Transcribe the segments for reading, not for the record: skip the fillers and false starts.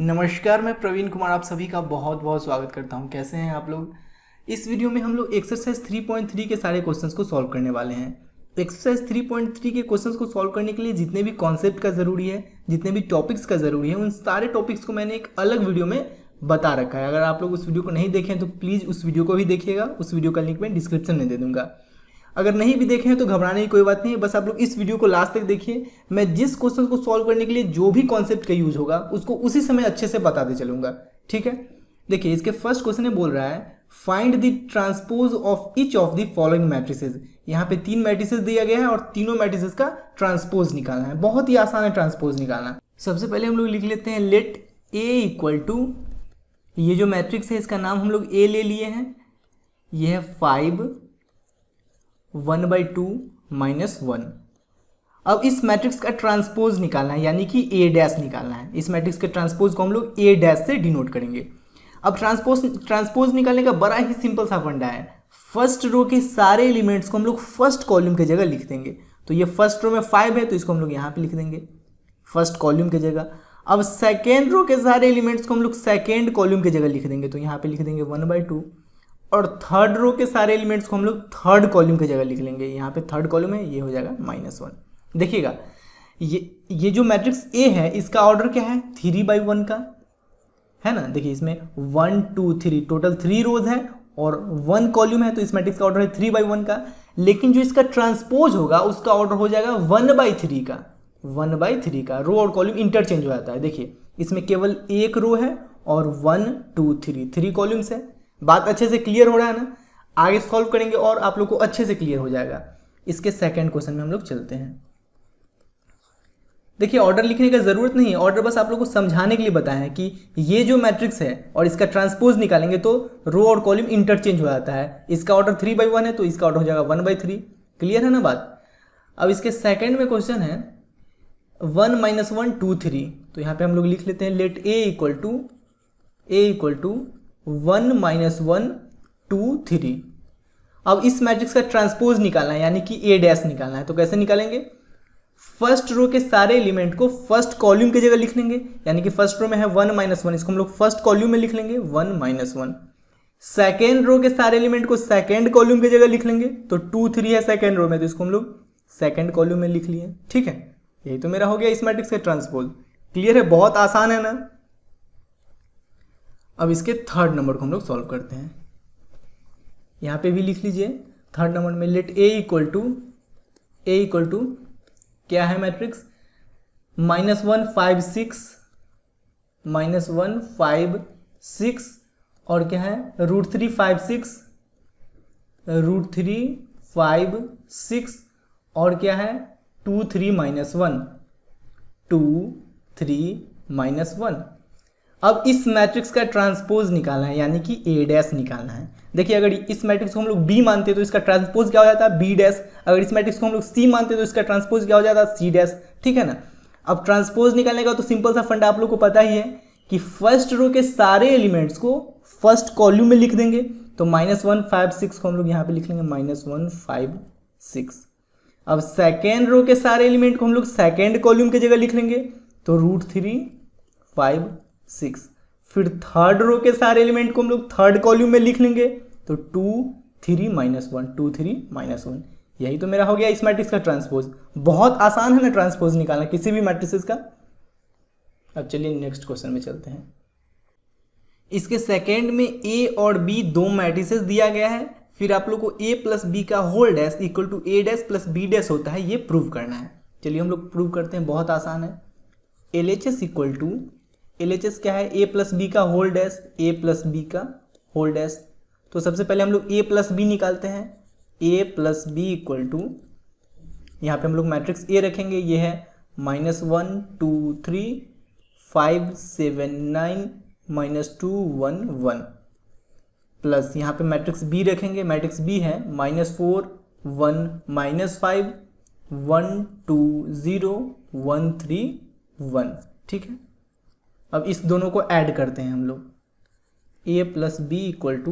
नमस्कार, मैं प्रवीण कुमार आप सभी का बहुत बहुत स्वागत करता हूं। कैसे हैं आप लोग। इस वीडियो में हम लोग एक्सरसाइज 3.3 के सारे क्वेश्चंस को सॉल्व करने वाले हैं। एक्सरसाइज 3.3 के क्वेश्चंस को सॉल्व करने के लिए जितने भी कॉन्सेप्ट का ज़रूरी है, जितने भी टॉपिक्स का ज़रूरी है, उन सारे टॉपिक्स को मैंने एक अलग वीडियो में बता रखा है। अगर आप लोग उस वीडियो को नहीं देखें तो प्लीज़ उस वीडियो को भी देखिएगा। उस वीडियो का लिंक मैं डिस्क्रिप्शन में दे दूँगा। अगर नहीं भी देखे हैं तो घबराने की कोई बात नहीं है, बस आप लोग इस वीडियो को लास्ट तक देखिए। मैं जिस क्वेश्चन को सॉल्व करने के लिए जो भी कॉन्सेप्ट का यूज होगा उसको उसी समय अच्छे से बताते चलूंगा, ठीक है। देखिए, इसके फर्स्ट क्वेश्चन में बोल रहा है find the transpose of each of the following matrices. यहाँ पे 3 मैट्रिसेस दिया गया है और तीनों मैट्रिसेस का ट्रांसपोज निकालना है। बहुत ही आसान है ट्रांसपोज निकालना। सबसे पहले हम लोग लिख लेते हैं लेट ए इक्वल टू, ये जो मैट्रिक्स है इसका नाम हम लोग ए ले लिए हैं। ये है 5 1/2 -1। अब इस मैट्रिक्स का ट्रांसपोज निकालना है, यानी कि ए डैश निकालना है। इस मैट्रिक्स के ट्रांसपोज को हम लोग ए डैश से डिनोट करेंगे। अब ट्रांसपोज निकालने का बड़ा ही सिंपल सा फंडा है। फर्स्ट रो के सारे एलिमेंट्स को हम लोग फर्स्ट कॉलम की जगह लिख देंगे। तो ये फर्स्ट रो में 5 है तो इसको हम लोग यहाँ पे लिख देंगे फर्स्ट कॉलम की जगह। अब सेकेंड रो के सारे एलिमेंट्स को हम लोग सेकेंड कॉलम की जगह लिख देंगे। तो यहाँ पे लिख देंगे 1/2। और थर्ड रो के सारे एलिमेंट्स को हम लोग थर्ड कॉलम की जगह लिख लेंगे। यहाँ पे थर्ड कॉलम है, ये हो जाएगा -1। देखिएगा, ये जो मैट्रिक्स ए है इसका ऑर्डर क्या है, 3/1 का है ना। देखिए, इसमें 1 2 3 टोटल 3 रोज है और 1 कॉलम है, तो इस मैट्रिक्स का ऑर्डर है 3/1 का। लेकिन जो इसका ट्रांसपोज होगा उसका ऑर्डर हो जाएगा 1/3 का। 1/3 का रो और कॉलम इंटरचेंज हो जाता है। देखिए, इसमें केवल एक रो है और 1 2 3 कॉलम्स है। बात अच्छे से क्लियर हो रहा है ना। आगे सॉल्व करेंगे और आप लोग को अच्छे से क्लियर हो जाएगा। इसके सेकंड क्वेश्चन में हम लोग चलते हैं। देखिए, ऑर्डर लिखने का जरूरत नहीं है, ऑर्डर बस आप लोग को समझाने के लिए बताया है कि ये जो मैट्रिक्स है और इसका ट्रांसपोज निकालेंगे तो रो और कॉलम इंटरचेंज हो जाता है। इसका ऑर्डर 3/1 है तो इसका ऑर्डर हो जाएगा 1/3। क्लियर है ना बात। अब इसके सेकंड में क्वेश्चन है 1 -1 2 3। तो यहाँ पे हम लोग लिख लेते हैं लेट ए इक्वल टू 1 -1 2 3। अब इस मैट्रिक्स का ट्रांसपोज निकालना है, यानी कि ए डैश निकालना है। तो कैसे निकालेंगे, फर्स्ट रो के सारे एलिमेंट को फर्स्ट कॉलम की जगह लिख लेंगे। यानी कि फर्स्ट रो में है 1 -1, इसको हम लोग फर्स्ट कॉलम में लिख लेंगे 1 -1। सेकेंड रो के सारे एलिमेंट को सेकेंड कॉलम की जगह लिख लेंगे। तो 2 3 है सेकेंड रो में, तो इसको हम लोग सेकेंड कॉलम में लिख लिए। ठीक है, यही तो मेरा हो गया इस मैट्रिक्स का ट्रांसपोज। क्लियर है, बहुत आसान है ना। अब इसके थर्ड नंबर को हम लोग सॉल्व करते हैं। यहाँ पे भी लिख लीजिए थर्ड नंबर में लेट ए इक्वल टू क्या है मैट्रिक्स, -1 5 6 -1 5 6 और क्या है √3 5 6 √3 5 6 और क्या है 2 3 -1 2 3 -1। अब इस मैट्रिक्स का ट्रांसपोज निकालना है, यानी कि ए डैश निकालना है। देखिए, अगर इस मैट्रिक्स को हम लोग बी मानते हैं तो इसका ट्रांसपोज क्या हो जाता है, बी डैश। अगर इस मैट्रिक्स को हम लोग सी मानते हैं तो इसका ट्रांसपोज क्या हो जाता है, सी डैश। ठीक है ना। अब ट्रांसपोज निकालने का तो सिंपल सा फंडा आप लोग को पता ही है कि फर्स्ट रो के सारे एलिमेंट्स को फर्स्ट कॉलम में लिख देंगे। तो -1 5 6 को हम लोग यहाँ पे लिख लेंगे -1 5 6। अब सेकेंड रो के सारे एलिमेंट को हम लोग सेकेंड कॉलम की जगह लिख लेंगे। तो √3 5 6। फिर थर्ड रो के सारे एलिमेंट को हम लोग थर्ड कॉलम में लिख लेंगे। तो 2 3 -1 2 3 -1। यही तो मेरा हो गया इस मैट्रिक्स का ट्रांसपोज। बहुत आसान है ना ट्रांसपोज निकालना किसी भी मैट्रिक्स का। अब चलिए नेक्स्ट क्वेश्चन में चलते हैं। इसके सेकेंड में ए और बी दो मैट्रिसेस दिया गया है। फिर आप लोग को a + b का whole dash equal to a dash + b dash होता है, ये प्रूव करना है। चलिए हम लोग प्रूव करते हैं, बहुत आसान है। LHS इक्वल टू, LHS क्या है, a + b का होल डैश, a + b का होल डैश। तो सबसे पहले हम लोग a + b निकालते हैं। a + b इक्वल टू, यहाँ पे हम लोग मैट्रिक्स a रखेंगे, ये है -1 2 3 5 7 9 -2 1 1 प्लस यहाँ पे मैट्रिक्स b रखेंगे। मैट्रिक्स b है -4 1 -5 1 2 0 1 3 1। ठीक है, अब इस दोनों को ऐड करते हैं हम लोग। a + b इक्वल टू,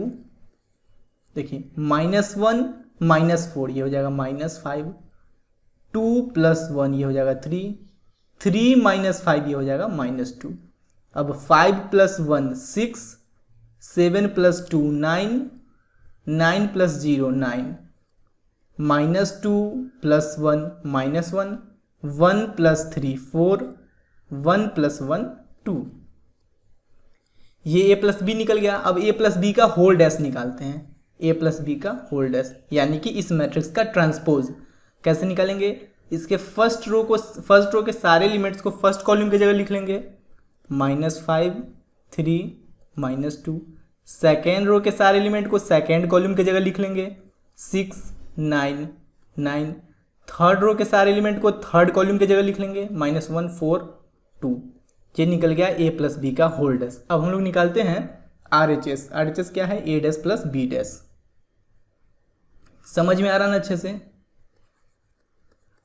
देखिए -1 -4 ये हो जाएगा -5, 2 + 1 ये हो जाएगा 3 3 - 5 ये हो जाएगा -2। अब 5 plus 1 6, 7 plus 2 9, 9 plus 0 9, -2 plus 1 -1, 1 plus 3 4, 1 plus 1 2। ये a प्लस बी निकल गया। अब a प्लस बी का होल डैश निकालते हैं, a प्लस बी का होल डैश, यानी कि इस मैट्रिक्स का ट्रांसपोज कैसे निकालेंगे। इसके फर्स्ट रो के सारे एलिमेंट्स को फर्स्ट कॉलम की जगह लिख लेंगे, -5 3 -2। सेकेंड रो के सारे एलिमेंट को सेकेंड कॉलम की जगह लिख लेंगे, 6 9 9। थर्ड रो के सारे एलिमेंट को थर्ड कॉलम की जगह लिख लेंगे, -1 4 2। ये निकल गया a प्लस बी का होल डैश। अब हम लोग निकालते हैं RHS। RHS क्या है, a dash plus b dash. समझ में आ रहा ना अच्छे से।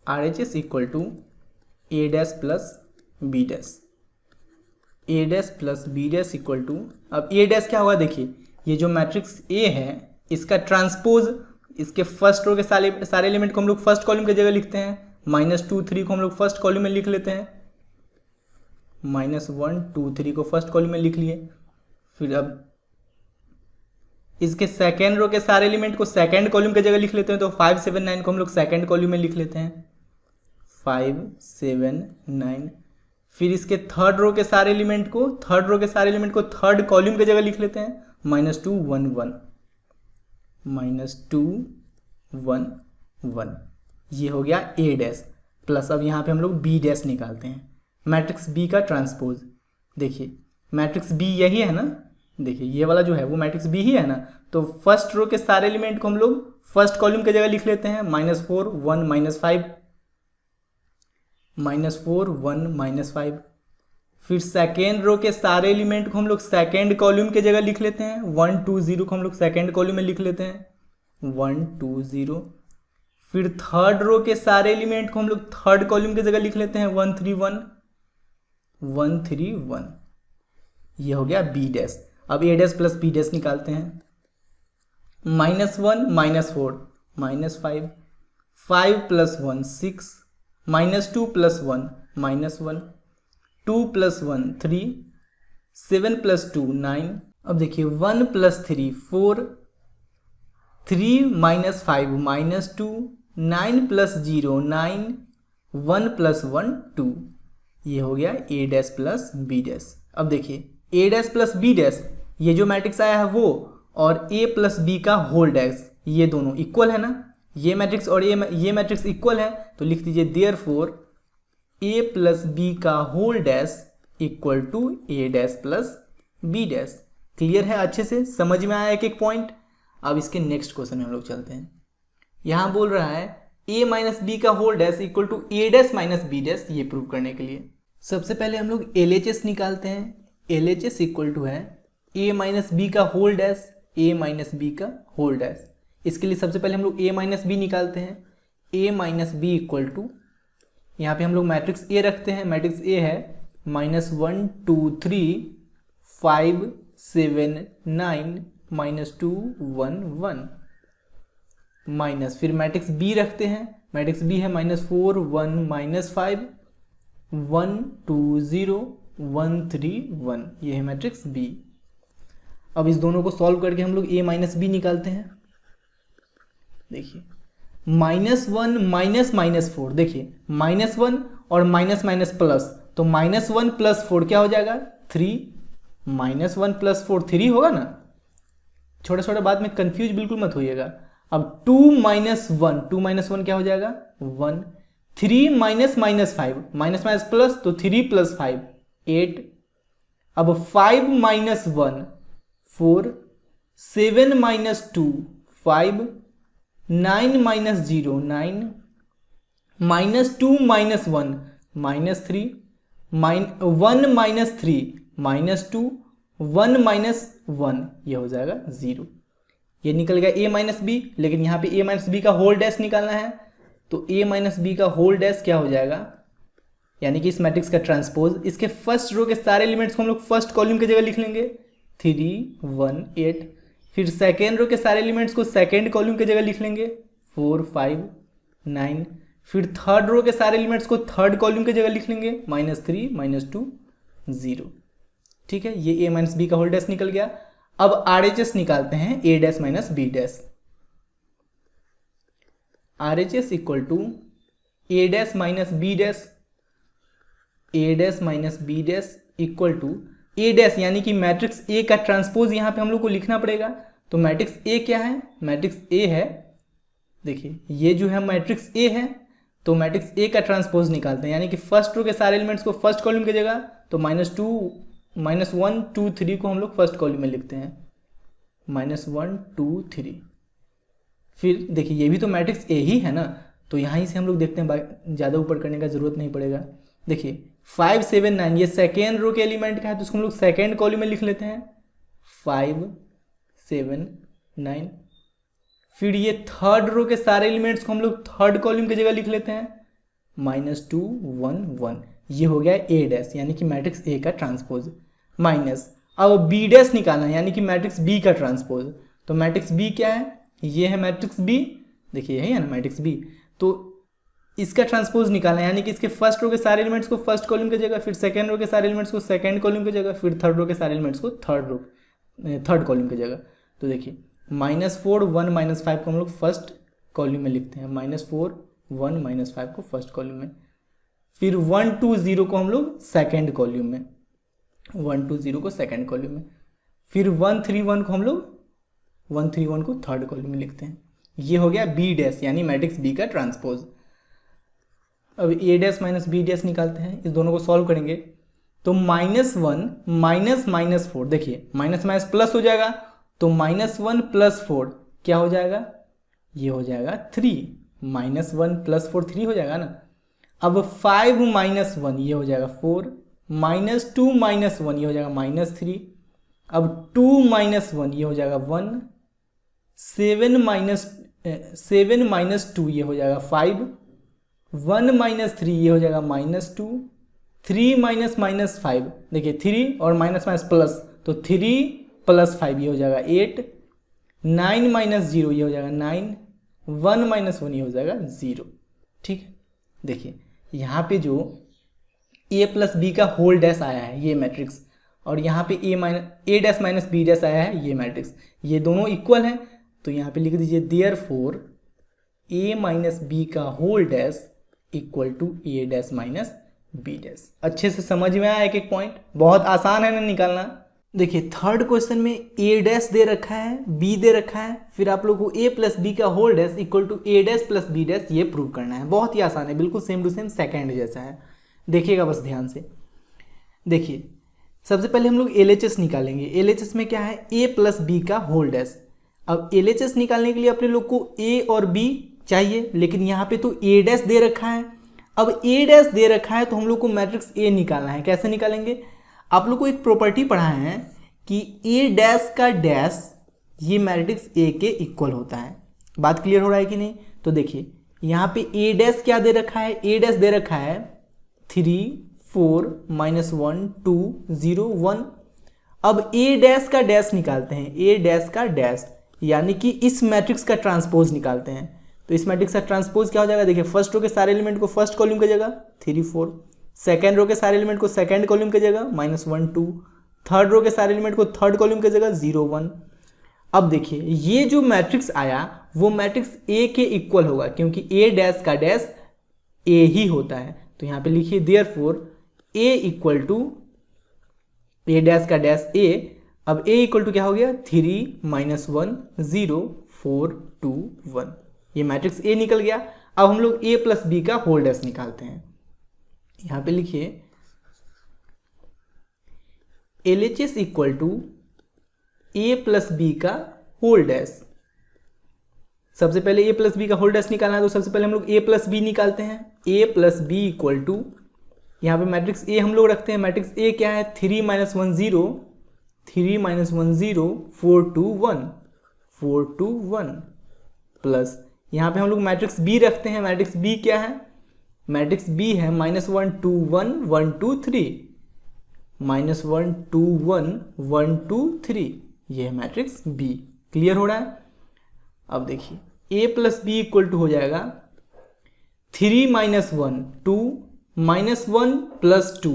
RHS equal to a dash plus b dash, a dash plus b dash equal to, अब a डैश क्या होगा देखिए, ये जो मैट्रिक्स a है इसका ट्रांसपोज, इसके फर्स्ट रो के सारे एलिमेंट को हम लोग फर्स्ट कॉलम की जगह लिखते हैं, -2 3 को हम लोग फर्स्ट कॉलम में लिख लेते हैं, -1 2 3 को फर्स्ट कॉलम में लिख लिए। फिर अब इसके सेकेंड रो के सारे एलिमेंट को सेकेंड कॉलम की जगह लिख लेते हैं, तो 5 7 9 को हम लोग सेकेंड कॉलम में लिख लेते हैं, 5 7 9। फिर इसके थर्ड रो के सारे एलिमेंट को थर्ड कॉलम की जगह लिख लेते हैं, -2 1 1 -2 1 1। ये हो गया a डैश प्लस, अब यहाँ पे हम लोग b डैश निकालते हैं, मैट्रिक्स b का ट्रांसपोज। देखिए मैट्रिक्स b यही है ना, देखिए ये वाला जो है वो मैट्रिक्स b ही है ना, तो फर्स्ट रो के सारे एलिमेंट को हम लोग फर्स्ट कॉलम की जगह लिख लेते हैं, -4 1 -5, -4 1 -5। फिर सेकेंड रो के सारे एलिमेंट को हम लोग सेकेंड कॉलम की जगह लिख लेते हैं, 1 2 0 को हम लोग सेकेंड कॉलम में लिख लेते हैं, 1 2 0। फिर थर्ड रो के सारे एलिमेंट को हम लोग थर्ड कॉलम की जगह लिख लेते हैं, 1 3 1 1 3 1। ये हो गया b डैश। अब a dash plus b dash निकालते हैं, -1 -4 -5, 5 प्लस 1 6, -2 प्लस 1 -1, 2 प्लस 1 3, 7 प्लस 2 9। अब देखिए 1 प्लस 3 4, 3 -5 -2, 9 प्लस 0 9, 1 प्लस 1 2। ये हो गया a dash plus b dash. अब देखिए a dash plus b dash, ये जो मैट्रिक्स आया है वो, और a प्लस b का होल डैश, ये दोनों इक्वल है ना, ये मैट्रिक्स और ये मैट्रिक्स इक्वल है, तो लिख दीजिए देयरफॉर a प्लस b का whole dash equal to a dash plus b dash. Clear है, अच्छे से समझ में आया एक एक पॉइंट। अब इसके नेक्स्ट क्वेश्चन में हम लोग चलते हैं। यहाँ बोल रहा है a माइनस बी का whole dash equal to a dash minus b dash, ये प्रूव करने के लिए सबसे पहले हम लोग LHS निकालते हैं। LHS इक्वल टू है a माइनस बी का whole dash, a minus B का होल डैश। इसके लिए सबसे पहले हम लोग a माइनस बी निकालते हैं। a minus B equal to, यहाँ पे हम लोग मैट्रिक्स a रखते हैं, मैट्रिक्स a है -1 2 3 5 7 9 -2 1 1 माइनस, फिर मैट्रिक्स b रखते हैं, मैट्रिक्स b है -4 1 -5 1 2 0 1 3 1। ये है मैट्रिक्स b। अब इस दोनों को सॉल्व करके हम लोग a माइनस बी निकालते हैं। देखिए -1 -4, देखिए -1 और माइनस प्लस, तो -1 प्लस 4 क्या हो जाएगा 3, -1 प्लस 4 3 होगा ना। छोटा छोटा बात में कंफ्यूज बिल्कुल मत होइएगा। अब 2 - 1 क्या हो जाएगा 1, 3 - -5 माइनस प्लस, तो 3 + 5 8। अब 5 - 1 4, 7 - 2 5, 9 - 0 9, -2 - 1 -3, 1 - 3 -2, 1 - 1, ये हो जाएगा 0। ये निकल गया a माइनस बी, लेकिन यहाँ पे a माइनस बी का होल डैश निकालना है, तो a माइनस बी का होल डैश क्या हो जाएगा, यानी कि इस मैट्रिक्स का ट्रांसपोज। इसके फर्स्ट रो के सारे एलिमेंट्स को हम लोग फर्स्ट कॉलम की जगह लिख लेंगे, 3 1 8। फिर सेकेंड रो के सारे एलिमेंट्स को सेकेंड कॉलम की जगह लिख लेंगे, 4 5 9। फिर थर्ड रो के सारे एलिमेंट्स को थर्ड कॉलम की जगह लिख लेंगे, -3 -2 0। ठीक है, ये a माइनस बी का होल डैश निकल गया। अब RHS निकालते हैं a dash minus B dash. RHS equal to a dash minus B dash, a dash minus B dash equal to a dash, यानी कि मैट्रिक्स A का ट्रांसपोज यहाँ पे हम लोग को लिखना पड़ेगा। तो मैट्रिक्स A क्या है? मैट्रिक्स A है, देखिए ये जो है मैट्रिक्स A है, तो मैट्रिक्स A का ट्रांसपोज निकालते हैं, यानी कि फर्स्ट रो के सारे एलिमेंट्स को फर्स्ट कॉलम की जगह, तो -2 -1 2 3 को हम लोग फर्स्ट कॉलम में लिखते हैं, -1 2 3। फिर देखिए ये भी तो मैट्रिक्स A ही है ना, तो यहाँ ही से हम लोग देखते हैं, ज़्यादा ऊपर करने का जरूरत नहीं पड़ेगा। देखिए 5 7 9 ये सेकेंड रो के एलिमेंट का है, तो उसको हम लोग सेकेंड कॉलम में लिख लेते हैं 5 7 9। फिर ये थर्ड रो के सारे एलिमेंट्स को हम लोग थर्ड कॉलम की जगह लिख लेते हैं -2 1 1। ये हो गया A डैश, यानी कि मैट्रिक्स A का ट्रांसपोज। माइनस अब B डैश निकालना है, यानी कि मैट्रिक्स B का ट्रांसपोज। तो मैट्रिक्स B क्या है? ये है मैट्रिक्स B, देखिए यही है ना मैट्रिक्स B। तो इसका ट्रांसपोज निकालना है, यानी कि इसके फर्स्ट रो के सारे एलिमेंट्स को फर्स्ट कॉलम की जगह, फिर सेकेंड रो के सारे एलिमेंट्स को सेकेंड कॉलम की जगह, फिर थर्ड रो के सारे एलिमेंट्स को थर्ड कॉलम की जगह। तो देखिए -4 1 -5 को हम लोग फर्स्ट कॉलम में लिखते हैं, -4 1 -5 को फर्स्ट कॉलम में, फिर 1 2 0 को हम लोग सेकेंड कॉलम में, 1 2 0 को सेकेंड कॉलम में, फिर 1 3 1 को हम लोग 1 3 1 को थर्ड कॉलम में लिखते हैं। ये हो गया B डैश, यानी मैट्रिक्स B का ट्रांसपोज। अब A dash minus B dash निकालते हैं, इस दोनों को सॉल्व करेंगे। तो -1 -4, देखिए माइनस माइनस प्लस हो जाएगा, तो -1 + 4 क्या हो जाएगा? ये हो जाएगा 3, -1 + 4 3 हो जाएगा ना। अब 5 - 1 ये हो जाएगा 4, -2 - 1 ये हो जाएगा -3, अब 2 - 1 ये हो जाएगा 1, 7 - 2 ये हो जाएगा 5, 1 - 3 ये हो जाएगा -2, 3 - 5, देखिए 3 और माइनस माइनस प्लस, तो 3 + 5 ये हो जाएगा 8, 9 - 0 ये हो जाएगा 9, 1 - 1 ये हो जाएगा 0। ठीक है, देखिए यहाँ पे जो A + B का होल डैश आया है ये मैट्रिक्स, और यहाँ पे A dash minus B dash आया है ये मैट्रिक्स, ये दोनों इक्वल हैं। तो यहाँ पे लिख दीजिए देयरफॉर A - B का whole dash equal to A dash minus B dash. अच्छे से समझ में आया एक एक पॉइंट? बहुत आसान है ना निकालना। देखिए थर्ड क्वेश्चन में A डैश दे रखा है, B दे रखा है, फिर आप लोग को A + B का whole dash equal to A dash + B dash ये प्रूव करना है। बहुत ही आसान है, बिल्कुल सेम टू सेम सेकेंड जैसा है। देखिएगा बस ध्यान से। देखिए सबसे पहले हम लोग LHS निकालेंगे। LHS में क्या है? A + B का होल डैश। अब LHS निकालने के लिए अपने लोग को A और B चाहिए, लेकिन यहाँ पे तो A डैश दे रखा है। अब A डैश दे रखा है तो हम लोग को मैट्रिक्स A निकालना है। कैसे निकालेंगे? आप लोग को एक प्रॉपर्टी पढ़ाए हैं कि A डैश का डैश ये मैट्रिक्स A के इक्वल होता है। बात क्लियर हो रहा है कि नहीं? तो देखिए यहाँ पे A डैश क्या दे रखा है? A डैश दे रखा है 3 4 -1 2 0 1। अब A डैश का डैश निकालते हैं, A डैश का डैश, यानी कि इस मैट्रिक्स का ट्रांसपोज निकालते हैं। तो इस मैट्रिक्स का ट्रांसपोज क्या हो जाएगा? देखिए फर्स्ट रो के सारे एलिमेंट को फर्स्ट कॉलम की जगह 3 4, सेकेंड रो के सारे एलिमेंट को सेकेंड कॉलम की जगह -1 2, थर्ड रो के सारे एलिमेंट को थर्ड कॉलम की जगह 0 1। अब देखिए ये जो मैट्रिक्स आया वो मैट्रिक्स A के इक्वल होगा, क्योंकि A डैश का डैश A ही होता है। तो यहाँ पे लिखिए therefore A equal to A dash का डैश A। अब A इक्वल टू क्या हो गया? 3 -1 0 4 2 1। ये मैट्रिक्स A निकल गया। अब हम लोग A + B का होल डैश निकालते हैं। यहाँ पे लिखिए LHS equal to A + B का होल डैश। सबसे पहले A + B का होल डैश निकालना है, तो सबसे पहले हम लोग A + B निकालते हैं। A + B इक्वल टू, यहाँ पे मैट्रिक्स A हम लोग रखते हैं। मैट्रिक्स A क्या है? 3 - 1 0 3 - 1 0 4 2 1 4 2 1 प्लस यहाँ पे हम लोग मैट्रिक्स B रखते हैं। मैट्रिक्स B क्या है? मैट्रिक्स B है -1 2 1 1 2 3 -1 2 1 1 2 3। ये है मैट्रिक्स B। क्लियर हो रहा है? अब देखिए A + B इक्वल टू हो जाएगा 3 - 1 2 -1 + 2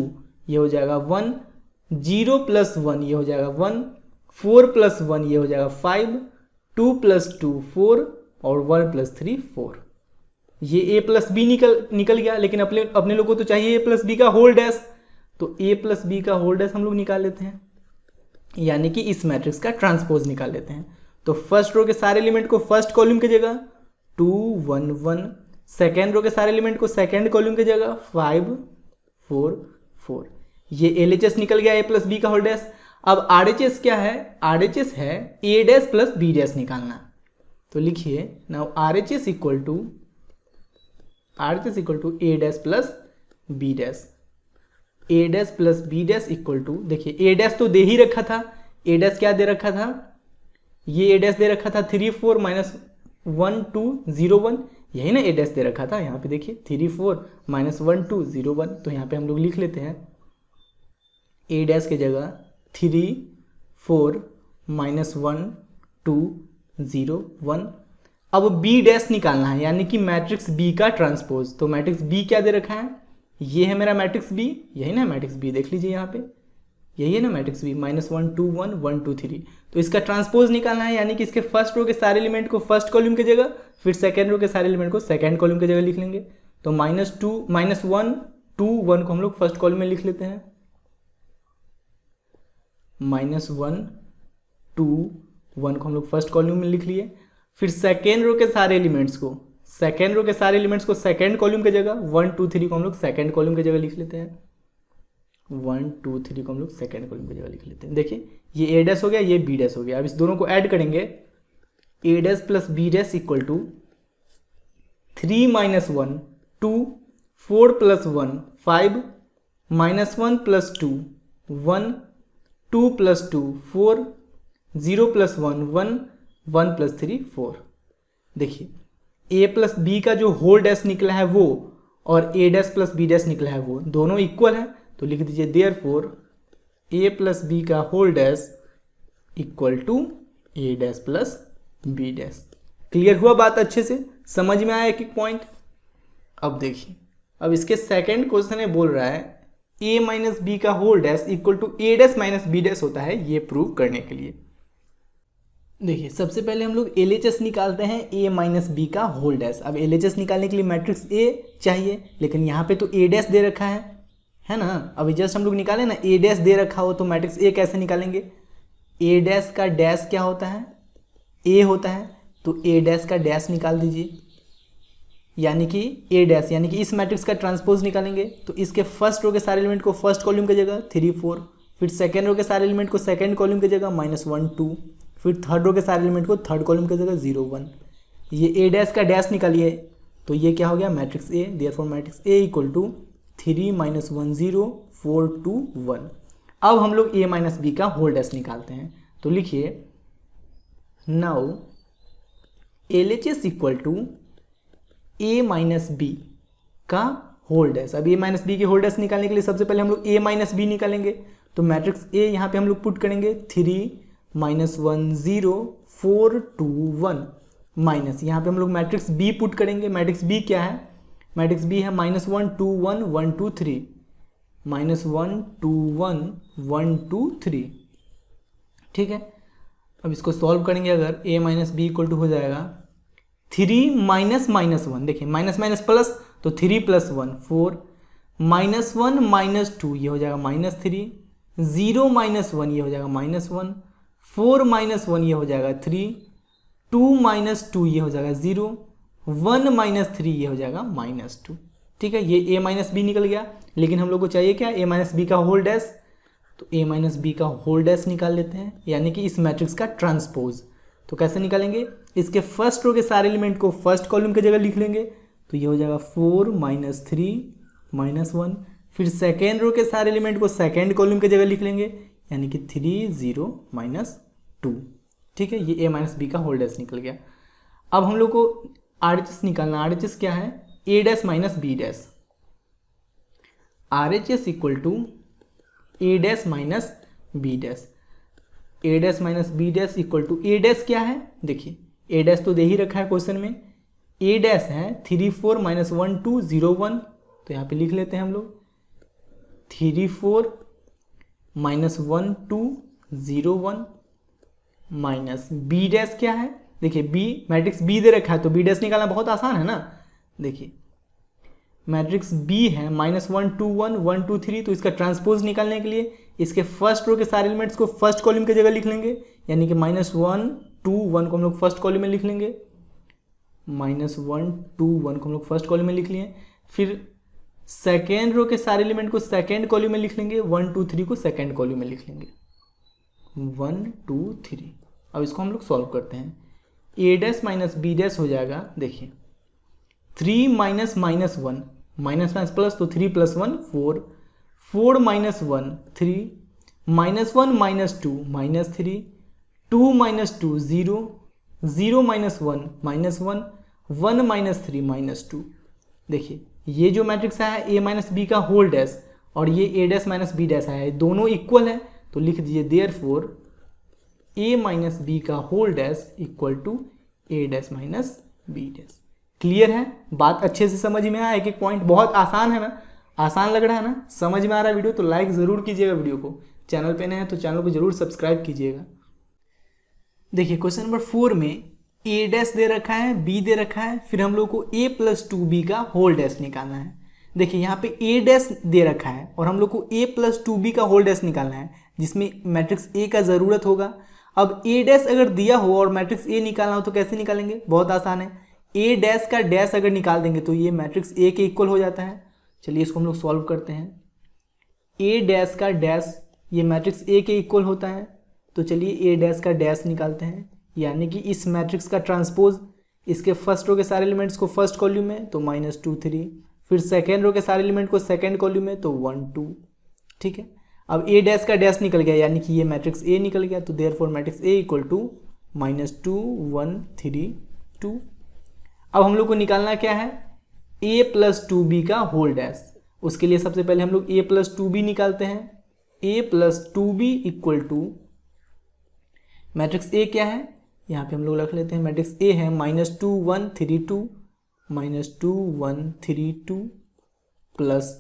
ये हो जाएगा 1 0 प्लस 1 ये हो जाएगा 1, 4 प्लस 1 ये हो जाएगा 5, 2 प्लस 2 4 और 1 प्लस 3 4। ये a प्लस बी निकल गया, लेकिन अपने लोग को तो चाहिए a प्लस बी का होल डैश, तो a प्लस बी का होल डैश हम लोग निकाल लेते हैं, यानी कि इस मैट्रिक्स का ट्रांसपोज निकाल लेते हैं। तो फर्स्ट रो के सारे एलिमेंट को फर्स्ट कॉलम की जगह 2 1 1, सेकेंड रो के सारे एलिमेंट को सेकेंड कॉलम की जगह 5 4 4। ये LHS निकल गया a प्लस बी का होल डैश। अब RHS क्या है? RHS है a dash plus b dash निकालना। तो लिखिए now RHS equal to a dash plus b dash, a dash plus b dash equal to, देखिए a डैश तो दे ही रखा था, a डैश क्या दे रखा था? ये a डैश दे रखा था 3 4 माइनस 1 2 0 1, यही ना a डैश दे रखा था। यहाँ पे देखिए 3 4 माइनस 1 2 0 1, तो यहाँ पे हम लोग लिख लेते हैं a डैश के जगह 3 4 माइनस 1 2 0 1। अब b डैश निकालना है, यानी कि मैट्रिक्स b का ट्रांसपोज। तो मैट्रिक्स b क्या दे रखा है? ये है मेरा मैट्रिक्स b, यही ना मैट्रिक्स b, देख लीजिए यहाँ पे यही है ना मैट्रिक्स b, माइनस 1 2 1 1 2 3। तो इसका ट्रांसपोज निकालना है, यानी कि इसके फर्स्ट रो के सारे एलिमेंट को फर्स्ट कॉलम की जगह, फिर सेकेंड रो के सारे एलिमेंट को सेकेंड कॉलम की जगह लिख लेंगे। तो माइनस 1 2 1 को हम लोग फर्स्ट कॉलम में लिख लेते हैं, माइनस 1 2 1 को हम लोग फर्स्ट कॉलम में लिख लिए। फिर सेकेंड रो के सारे एलिमेंट्स को सेकेंड कॉलम की जगह 1 2 3 को हम लोग सेकेंड कॉलम की जगह लिख लेते हैं, 1 2 3 को हम लोग सेकेंड कॉलम की जगह लिख लेते हैं। देखिए ये a डैश हो गया, ये b डैश हो गया। अब इस दोनों को ऐड करेंगे, a dash plus b dash equal to 3 minus 1 2 4 plus 1 5 minus 1 plus 2 1 2 plus 2 4 0 plus 1 1 1 plus 3 4। देखिए a प्लस b का जो होल डैश निकला है वो और a dash plus b dash निकला है वो दोनों इक्वल है। तो लिख दीजिए देयरफॉर a प्लस b का whole dash equal to a dash plus b dash. Clear हुआ बात? अच्छे से समझ में आया एक एक पॉइंट? अब देखिए, अब इसके सेकंड क्वेश्चन में बोल रहा है a माइनस बी का whole dash equal to a dash minus b dash होता है, ये प्रूव करने के लिए। देखिए सबसे पहले हम लोग LHS निकालते हैं a माइनस बी का होल डैश। अब LHS निकालने के लिए मैट्रिक्स a चाहिए, लेकिन यहाँ पे तो a डैश दे रखा है ना। अभी जस्ट हम लोग निकाले ना, a डैश दे रखा हो तो मैट्रिक्स a कैसे निकालेंगे? a डैश का डैश क्या होता है? a होता है, तो a डैश का डैश निकाल दीजिए, यानी कि a डैश, यानी कि इस मैट्रिक्स का ट्रांसपोज निकालेंगे। तो इसके फर्स्ट रो के सारे एलिमेंट को फर्स्ट कॉलम की जगह 3 4, फिर सेकेंड रो के सारे एलिमेंट को सेकेंड कॉलम की जगह माइनस 1 2, फिर थर्ड रो के सारे एलिमेंट को थर्ड कॉलम की जगह 0 1। ये a डैश का डैश निकालिए, तो ये क्या हो गया? Matrix a। Therefore matrix a equal to 3 minus 1 0 4 2 1। अब हम लोग a माइनस बी का होल डैश निकालते हैं। तो लिखिए now LHS equal to a minus B का होल डैश। अब a माइनस बी के होल डैश निकालने के लिए सबसे पहले हम लोग a माइनस बी निकालेंगे। तो मैट्रिक्स a यहाँ पे हम लोग पुट करेंगे 3 माइनस 1 0 4 2 1 माइनस, यहाँ पे हम लोग मैट्रिक्स b पुट करेंगे। मैट्रिक्स b क्या है? मैट्रिक्स b है माइनस 1 2 1 1 2 3, माइनस 1 2 1 1 2 3। ठीक है, अब इसको सॉल्व करेंगे, अगर a minus B equal to हो जाएगा 3 माइनस माइनस 1, देखिए माइनस माइनस प्लस, तो 3 प्लस 1 4, माइनस 1 माइनस 2 ये हो जाएगा माइनस 3, 0 माइनस 1 ये हो जाएगा माइनस 1, 4 माइनस 1 ये हो जाएगा 3, 2 माइनस 2 ये हो जाएगा 0, 1 माइनस 3 ये हो जाएगा माइनस 2। ठीक है, ये a माइनस बी निकल गया, लेकिन हम लोग को चाहिए क्या? a माइनस बी का होल डैश। तो a माइनस बी का होल डैश निकाल लेते हैं, यानी कि इस मैट्रिक्स का ट्रांसपोज। तो कैसे निकालेंगे? इसके फर्स्ट रो के सारे एलिमेंट को फर्स्ट कॉलम की जगह लिख लेंगे। तो ये हो जाएगा 4 माइनस 3 माइनस 1, फिर सेकेंड रो के सारे एलिमेंट को सेकेंड कॉलम की जगह लिख लेंगे, यानी कि 3 0 माइनस 2। ठीक है, ये a माइनस बी का होल डैश निकल गया। अब हम लोग को RHS निकालना। RHS क्या है? a dash minus b dash. RHS equal to a dash minus b dash. a dash minus b dash equal to a dash क्या है? देखिए a डैश तो दे ही रखा है क्वेश्चन में, a डैश है 3 4 माइनस 1 2 0 1। तो यहाँ पे लिख लेते हैं हम लोग 3 4 -1 2 0 1 माइनस बी डैश क्या है, देखिए बी मैट्रिक्स बी दे रखा है तो बी डैश निकालना बहुत आसान है ना। देखिए मैट्रिक्स बी है -1 2 1 1 2 3, तो इसका ट्रांसपोज निकालने के लिए इसके फर्स्ट रो के सारे एलिमेंट्स को फर्स्ट कॉलम की जगह लिख लेंगे, यानी कि -1 2 1 को हम लोग फर्स्ट कॉलम में लिख लेंगे, -1 2 1 को हम लोग फर्स्ट कॉलम में लिख लिए। फिर सेकेंड रो के सारे एलिमेंट को सेकेंड कॉलम में लिख लेंगे, 1 2 3 को सेकेंड कॉलम में लिख लेंगे, 1 2 3। अब इसको हम लोग सॉल्व करते हैं, ए डैश माइनस बी डैश हो जाएगा, देखिए 3 minus minus 1 minus minus plus, तो 3 + 1 4, 4 - 1 3, -1 - 2 -3, 2 - 2 0, 0 - 1 -1, 1 - 3 -2। देखिए ये जो मैट्रिक्स आया है ए माइनस बी का होल डैश और ये A dash minus B dash आया है, दोनों इक्वल है, तो लिख दीजिए देयरफॉर ए माइनस बी का whole dash equal to A dash minus B dash. Clear है, बात अच्छे से समझ में आया, एक एक पॉइंट बहुत आसान है ना, आसान लग रहा है ना, समझ में आ रहा है वीडियो तो लाइक ज़रूर कीजिएगा वीडियो को, चैनल पे नए हैं तो चैनल को जरूर सब्सक्राइब कीजिएगा। देखिए क्वेश्चन नंबर 4 में ए डैश दे रखा है, बी दे रखा है, फिर हम लोग को a + 2b का होल डैश निकालना है। देखिए यहाँ पे a डैश दे रखा है और हम लोग को a + 2b का होल डैश निकालना है, जिसमें मैट्रिक्स a का ज़रूरत होगा। अब a डैश अगर दिया हो और मैट्रिक्स a निकालना हो तो कैसे निकालेंगे, बहुत आसान है, a डैश का डैश अगर निकाल देंगे तो ये मैट्रिक्स a के इक्वल हो जाता है। चलिए इसको हम लोग सॉल्व करते हैं, a डैश का डैश ये मैट्रिक्स a के इक्वल होता है, तो चलिए a डैश का डैश निकालते हैं, यानी कि इस मैट्रिक्स का ट्रांसपोज इसके फर्स्ट रो के सारे एलिमेंट्स को फर्स्ट कॉलम में तो -2 3, फिर सेकेंड रो के सारे एलिमेंट को सेकेंड कॉलम में तो 1 2। ठीक है, अब a डैश का डैश निकल गया, यानी कि ये मैट्रिक्स a निकल गया, तो therefore matrix a equal to -2 1 3 2। अब हम लोग को निकालना क्या है, a + 2b का होल डैश। उसके लिए सबसे पहले हम लोग a + 2b निकालते हैं, a + 2b equal to matrix a क्या है, यहाँ पे हम लोग रख लेते हैं, मैट्रिक्स a है -2 1 3 2 -2 1 3 2 प्लस,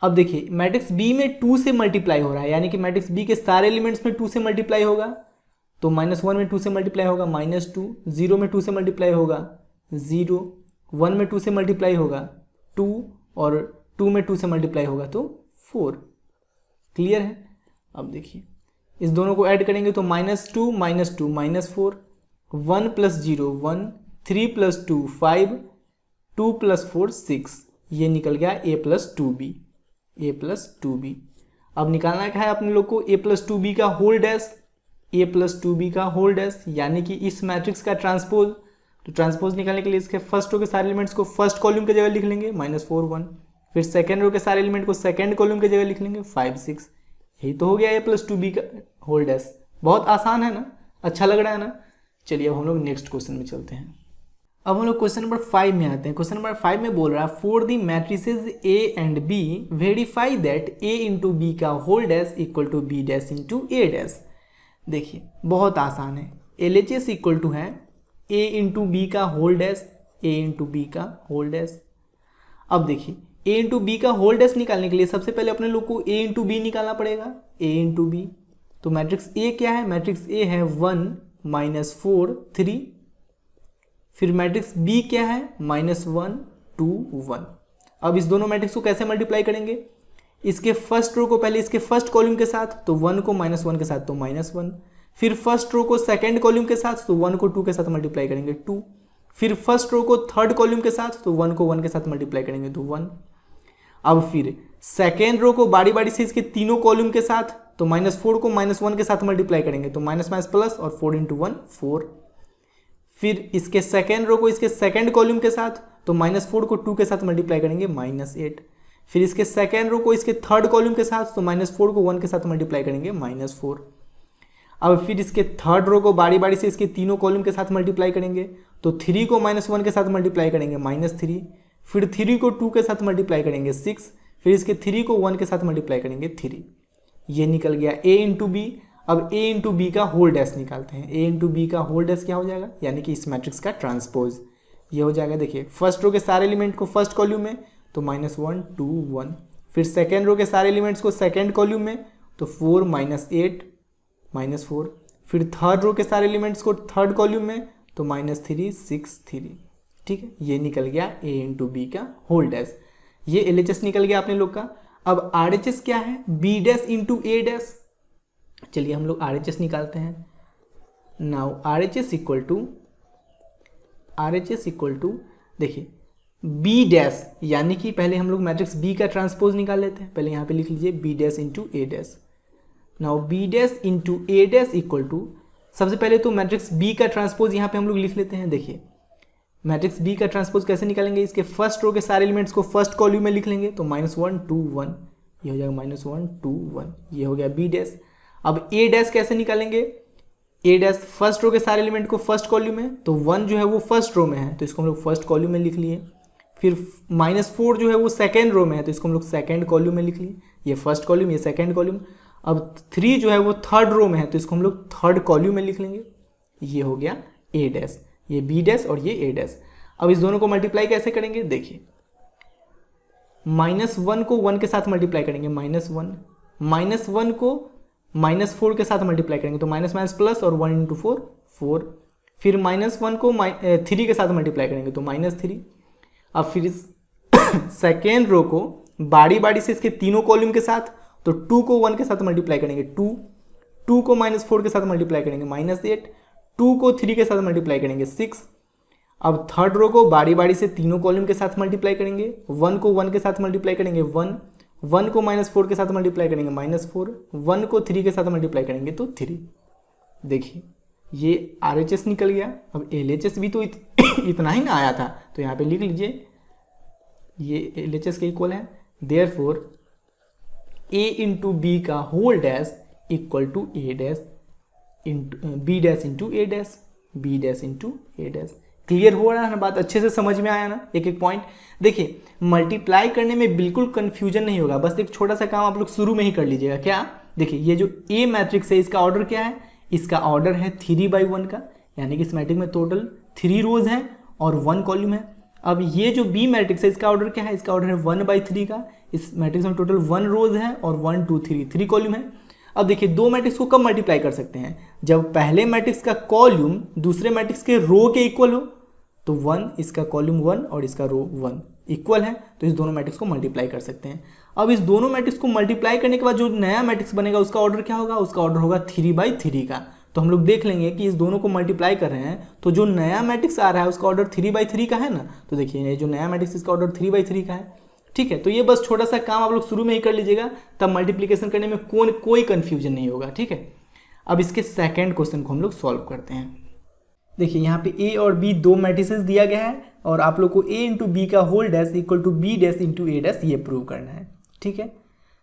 अब देखिए मैट्रिक्स b में 2 से मल्टीप्लाई हो रहा है, यानी कि मैट्रिक्स b के सारे एलिमेंट्स में 2 से मल्टीप्लाई होगा, तो -1 में 2 से मल्टीप्लाई होगा -2, 0 में 2 से मल्टीप्लाई होगा 0, 1 में 2 से मल्टीप्लाई होगा 2 और 2 में 2 से मल्टीप्लाई होगा तो 4। क्लियर है, अब देखिए इस दोनों को ऐड करेंगे तो -2 -2 -4, 1 + 0 1, 3 + 2 5, 2 + 4 6, ये निकल गया a + 2b, a + 2b। अब निकालना क्या है अपने लोग को, a + 2b का होल डैश, a + 2b का होल डैश, यानी कि इस मैट्रिक्स का ट्रांसपोज। तो ट्रांसपोज निकालने के लिए इसके फर्स्ट रो के सारे एलिमेंट्स को फर्स्ट कॉलम की जगह लिख लेंगे -4 1, फिर सेकेंड रो के सारे एलिमेंट को सेकेंड कॉलम की जगह लिख लेंगे 5 6, यही तो हो गया a + 2b का होल डैश। बहुत आसान है ना, अच्छा लग रहा है ना। चलिए अब हम लोग नेक्स्ट क्वेश्चन में चलते हैं। अब हम लोग क्वेश्चन नंबर 5 में आते हैं। क्वेश्चन नंबर 5 में बोल रहा है for the matrices a and b verify that a × b का whole dash equal to b dash × a dash. देखिए बहुत आसान है, LHS इक्वल टू है a × b का होल डैश, a × b का होल डैश। अब देखिए a × b का होल डैश निकालने के लिए सबसे पहले अपने लोग को a × b निकालना पड़ेगा, a × b। तो मैट्रिक्स a क्या है, मैट्रिक्स a है 1 -4 3, फिर मैट्रिक्स b क्या है -1 2 1। अब इस दोनों मैट्रिक्स को कैसे मल्टीप्लाई करेंगे, इसके फर्स्ट रो को पहले इसके फर्स्ट कॉलम के साथ तो 1 को -1 के साथ तो -1, फिर फर्स्ट रो को सेकेंड कॉलम के साथ तो 1 को 2 के साथ मल्टीप्लाई करेंगे 2, फिर फर्स्ट रो को थर्ड कॉलम के साथ तो 1 को 1 के साथ मल्टीप्लाई करेंगे तो 1। अब फिर सेकेंड रो को बारी बारी से इसके तीनों कॉलम के साथ तो -4 को -1 के साथ मल्टीप्लाई करेंगे तो माइनस माइनस प्लस और 4 × 1 4। फिर इसके सेकेंड रो को इसके सेकेंड कॉलम के साथ तो -4 को 2 के साथ मल्टीप्लाई करेंगे -8। फिर इसके सेकेंड रो को इसके थर्ड कॉलम के साथ तो -4 को 1 के साथ मल्टीप्लाई करेंगे -4। अब फिर इसके थर्ड रो को बारी बारी से इसके तीनों कॉलम के साथ मल्टीप्लाई करेंगे तो 3 को -1 के साथ मल्टीप्लाई करेंगे -3, फिर 3 को 2 के साथ मल्टीप्लाई करेंगे 6, फिर इसके 3 को 1 के साथ मल्टीप्लाई करेंगे 3। ये निकल गया a × b। अब a × b का होल डैश निकालते हैं, a × b का होल डैश क्या हो जाएगा, यानी कि इस मैट्रिक्स का ट्रांसपोज ये हो जाएगा। देखिए फर्स्ट रो के सारे एलिमेंट को फर्स्ट कॉलम में तो -1 2 1, फिर सेकेंड रो के सारे एलिमेंट्स को सेकेंड कॉलम में तो 4 माइनस 8 माइनस 4, फिर थर्ड रो के सारे एलिमेंट्स को थर्ड कॉलम में, तो -3 6 3। ठीक है, ये निकल गया a इंटू बी का होल डैश। ये LHS निकल गया अपने लोग का। अब RHS क्या है, b dash into a dash. चलिए हम लोग RHS निकालते हैं। नाउ RHS इक्वल टू देखिए b डैश, यानी कि पहले हम लोग मैट्रिक्स b का ट्रांसपोज निकाल लेते हैं। पहले यहाँ पे लिख लीजिए b dash into a dash. Now b dash into a dash equal to, सबसे पहले तो मैट्रिक्स b का ट्रांसपोज यहाँ पे हम लोग लिख लेते हैं। देखिए मैट्रिक्स b का ट्रांसपोज कैसे निकालेंगे, इसके फर्स्ट रो के सारे एलिमेंट्स को फर्स्ट कॉलम में लिख लेंगे, तो -1 2 1, ये हो जाएगा -1 2 1, ये हो गया b डैश। अब a डैश कैसे निकालेंगे, a डैश फर्स्ट रो के सारे एलिमेंट को फर्स्ट कॉलम में, तो 1 जो है वो फर्स्ट रो में है, तो इसको हम लोग फर्स्ट कॉलम में लिख लिए। फिर -4 जो है वो सेकेंड रो में है, तो इसको हम लोग सेकेंड कॉलम में लिख लिए, ये फर्स्ट कॉलम ये सेकेंड कॉलम। अब 3 जो है वो थर्ड रो में है, तो इसको हम लोग थर्ड कॉलम में लिख लेंगे, ये हो गया a डैश, ये b डैश और ये a डैश। अब इस दोनों को मल्टीप्लाई कैसे करेंगे, देखिए -1 को 1 के साथ मल्टीप्लाई करेंगे, -1 को -4 के साथ मल्टीप्लाई करेंगे, तो माइनस माइनस प्लस और 1 इंटू 4 4। फिर -1 को 3 के साथ मल्टीप्लाई करेंगे, तो -3। अब फिर इस सेकेंड रो को बारी बारी से इसके तीनों कॉलम के साथ, तो 2 को 1 के साथ मल्टीप्लाई करेंगे 2 को -4 के साथ मल्टीप्लाई करेंगे -8, 2 को 3 के साथ मल्टीप्लाई करेंगे 6। अब थर्ड रो को बारी बारी से तीनों कॉलम के साथ मल्टीप्लाई करेंगे, 1 को 1 के साथ मल्टीप्लाई करेंगे 1 को -4 के साथ मल्टीप्लाई करेंगे -4, 1 को 3 के साथ मल्टीप्लाई करेंगे तो 3। देखिए ये RHS निकल गया। अब LHS भी तो इतना ही ना आया था, तो यहाँ पे लिख लीजिए ये LHS के इक्वल है। देयरफॉर a इंटू बी का whole dash equal to a dash into b dash into a dash, b dash into a dash. Clear हो रहा है ना, बात अच्छे से समझ में आया ना, एक एक पॉइंट। देखिए मल्टीप्लाई करने में बिल्कुल कंफ्यूजन नहीं होगा, बस एक छोटा सा काम आप लोग शुरू में ही कर लीजिएगा। क्या, देखिए ये जो A मैट्रिक्स है इसका ऑर्डर क्या है, इसका ऑर्डर है 3/1 का, यानी कि इस मैट्रिक्स में टोटल 3 रोज हैं और 1 कॉलम है। अब ये जो B मैट्रिक्स है इसका ऑर्डर क्या है, इसका ऑर्डर है 1/3 का। इस मैट्रिक्स में टोटल 1 रोज है और 1 2 3 कॉलम है। अब देखिए दो मैट्रिक्स को कब मल्टीप्लाई कर सकते हैं, जब पहले मैट्रिक्स का कॉलम दूसरे मैट्रिक्स के रो के इक्वल हो, तो 1 इसका कॉलम 1 और इसका रो 1 इक्वल है, तो इस दोनों मैट्रिक्स को मल्टीप्लाई कर सकते हैं। अब इस दोनों मैट्रिक्स को मल्टीप्लाई करने के बाद जो नया मैट्रिक्स बनेगा उसका ऑर्डर क्या होगा, उसका ऑर्डर होगा 3/3 का। तो हम लोग देख लेंगे कि इस दोनों को मल्टीप्लाई कर रहे हैं, तो जो नया मैट्रिक्स आ रहा है उसका ऑर्डर 3/3 का है ना। तो देखिए ये जो नया मैट्रिक्स इसका ऑर्डर 3/3 का है। ठीक है, तो ये बस छोटा सा काम आप लोग शुरू में ही कर लीजिएगा, तब मल्टीप्लीकेशन करने में कोई कंफ्यूजन नहीं होगा। ठीक है, अब इसके सेकेंड क्वेश्चन को हम लोग सॉल्व करते हैं। देखिए यहाँ पे A और B दो मैट्रिसेस दिया गया है और आप लोग को A इंटू बी का whole dash equal to B dash into A dash ये प्रूव करना है। ठीक है,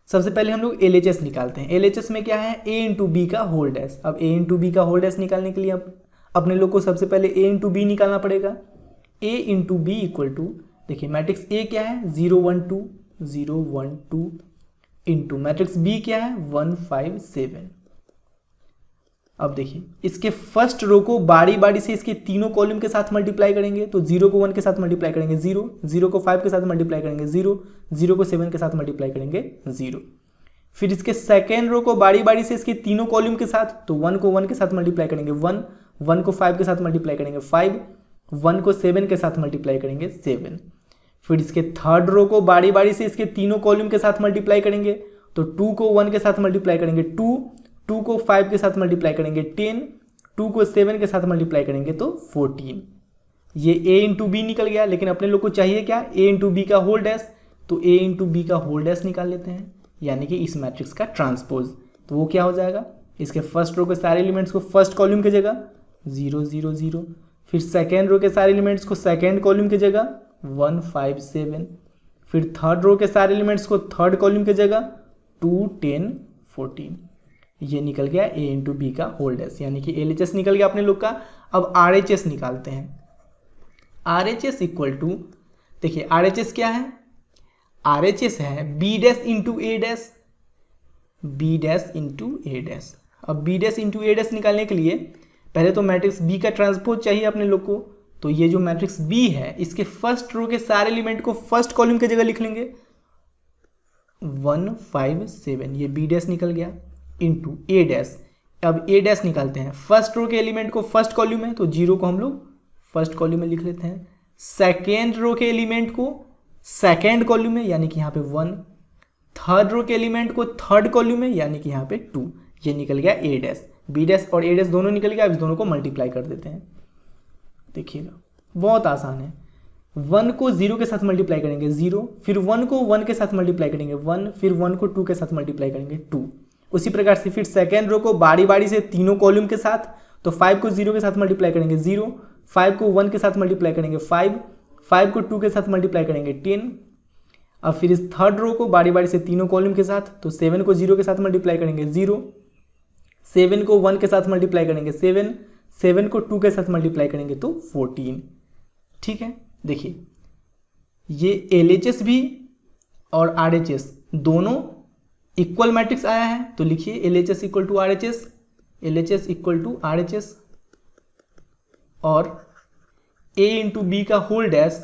सबसे पहले हम लोग LHS निकालते हैं। LHS में क्या है, A इंटू बी का होल डैश। अब A इंटू बी का होल डैश निकालने के लिए अपने लोग को सबसे पहले A इंटू बी निकालना पड़ेगा। A into B equal to, देखिए मैट्रिक्स A क्या है 0 1 2 इंटू मैट्रिक्स B क्या है 1 5 7। अब देखिए इसके फर्स्ट रो को बारी बारी से इसके तीनों कॉलम के साथ मल्टीप्लाई करेंगे, तो 0 को 1 के साथ मल्टीप्लाई करेंगे 0 को 5 के साथ मल्टीप्लाई करेंगे 0 को 7 के साथ मल्टीप्लाई करेंगे 0। फिर इसके सेकेंड रो को बारी बारी से इसके तीनों कॉलम के साथ, तो 1 को 1 के साथ मल्टीप्लाई करेंगे 1 को 5 के साथ मल्टीप्लाई करेंगे 5, 1 को 7 के साथ मल्टीप्लाई करेंगे 7। फिर इसके थर्ड रो को बारी बारी से इसके तीनों कॉलम के साथ मल्टीप्लाई करेंगे, तो 2 को 1 के साथ मल्टीप्लाई करेंगे 2 को 5 के साथ मल्टीप्लाई करेंगे 10, 2 को 7 के साथ मल्टीप्लाई करेंगे तो 14। ये A इंटू बी निकल गया, लेकिन अपने लोग को चाहिए क्या, A इंटू बी का होल डैश, तो A इंटू बी का होल डैश निकाल लेते हैं, यानी कि इस मैट्रिक्स का ट्रांसपोज। तो वो क्या हो जाएगा, इसके फर्स्ट रो के सारे एलिमेंट्स को फर्स्ट कॉलम की जगह 0 0 0, फिर सेकेंड रो के सारे एलिमेंट्स को सेकेंड कॉलम की जगह 1 5 7, फिर थर्ड रो के सारे एलिमेंट्स को थर्ड कॉलम की जगह 2 10 14। ये निकल गया A इंटू बी का होल डैश, यानी कि LHS निकल गया अपने लोग का। अब RHS निकालते हैं। RHS इक्वल टू, देखिए RHS क्या है, RHS है B dash into A dash, B dash into A dash. अब B dash into A dash निकालने के लिए पहले तो मैट्रिक्स B का ट्रांसपोज चाहिए अपने लोग को। तो ये जो मैट्रिक्स B है इसके फर्स्ट रो के सारे एलिमेंट को फर्स्ट कॉलम की जगह लिख लेंगे, 1 5 7, ये बी डैश निकल गया इंटू ए डैश। अब ए डैश निकालते हैं, फर्स्ट रो के एलिमेंट को फर्स्ट कॉलम में तो 0 को हम लोग फर्स्ट कॉलम में लिख लेते हैं, सेकेंड रो के एलिमेंट को सेकेंड कॉलम में यानी कि यहाँ पे 1, थर्ड रो के एलिमेंट को थर्ड कॉलम में यानी कि यहाँ पे 2, ये निकल गया ए डैश। बी डैश और ए डैश दोनों निकल गया। अब इस दोनों को मल्टीप्लाई कर देते हैं, देखिएगा बहुत आसान है। 1 को 0 के साथ मल्टीप्लाई करेंगे 0, फिर 1 को 1 के साथ मल्टीप्लाई करेंगे 1, फिर 1 को 2 के साथ मल्टीप्लाई करेंगे 2। उसी प्रकार से फिर सेकेंड रो को बारी बारी से तीनों कॉलम के साथ, तो 5 को 0 के साथ मल्टीप्लाई करेंगे 0, 5 को 1 के साथ मल्टीप्लाई करेंगे 5, 5 को 2 के साथ मल्टीप्लाई करेंगे 10। अब फिर इस थर्ड रो को बारी बारी से तीनों कॉलम के साथ, तो 7 को 0 के साथ मल्टीप्लाई करेंगे 0, 7 को 1 के साथ मल्टीप्लाई करेंगे 7, 7 को 2 के साथ मल्टीप्लाई करेंगे तो 14। ठीक है, देखिए ये LHS भी और RHS दोनों इक्वल मैट्रिक्स आया है, तो लिखिए LHS equal to RHS, LHS equal to RHS और A इंटू बी का whole dash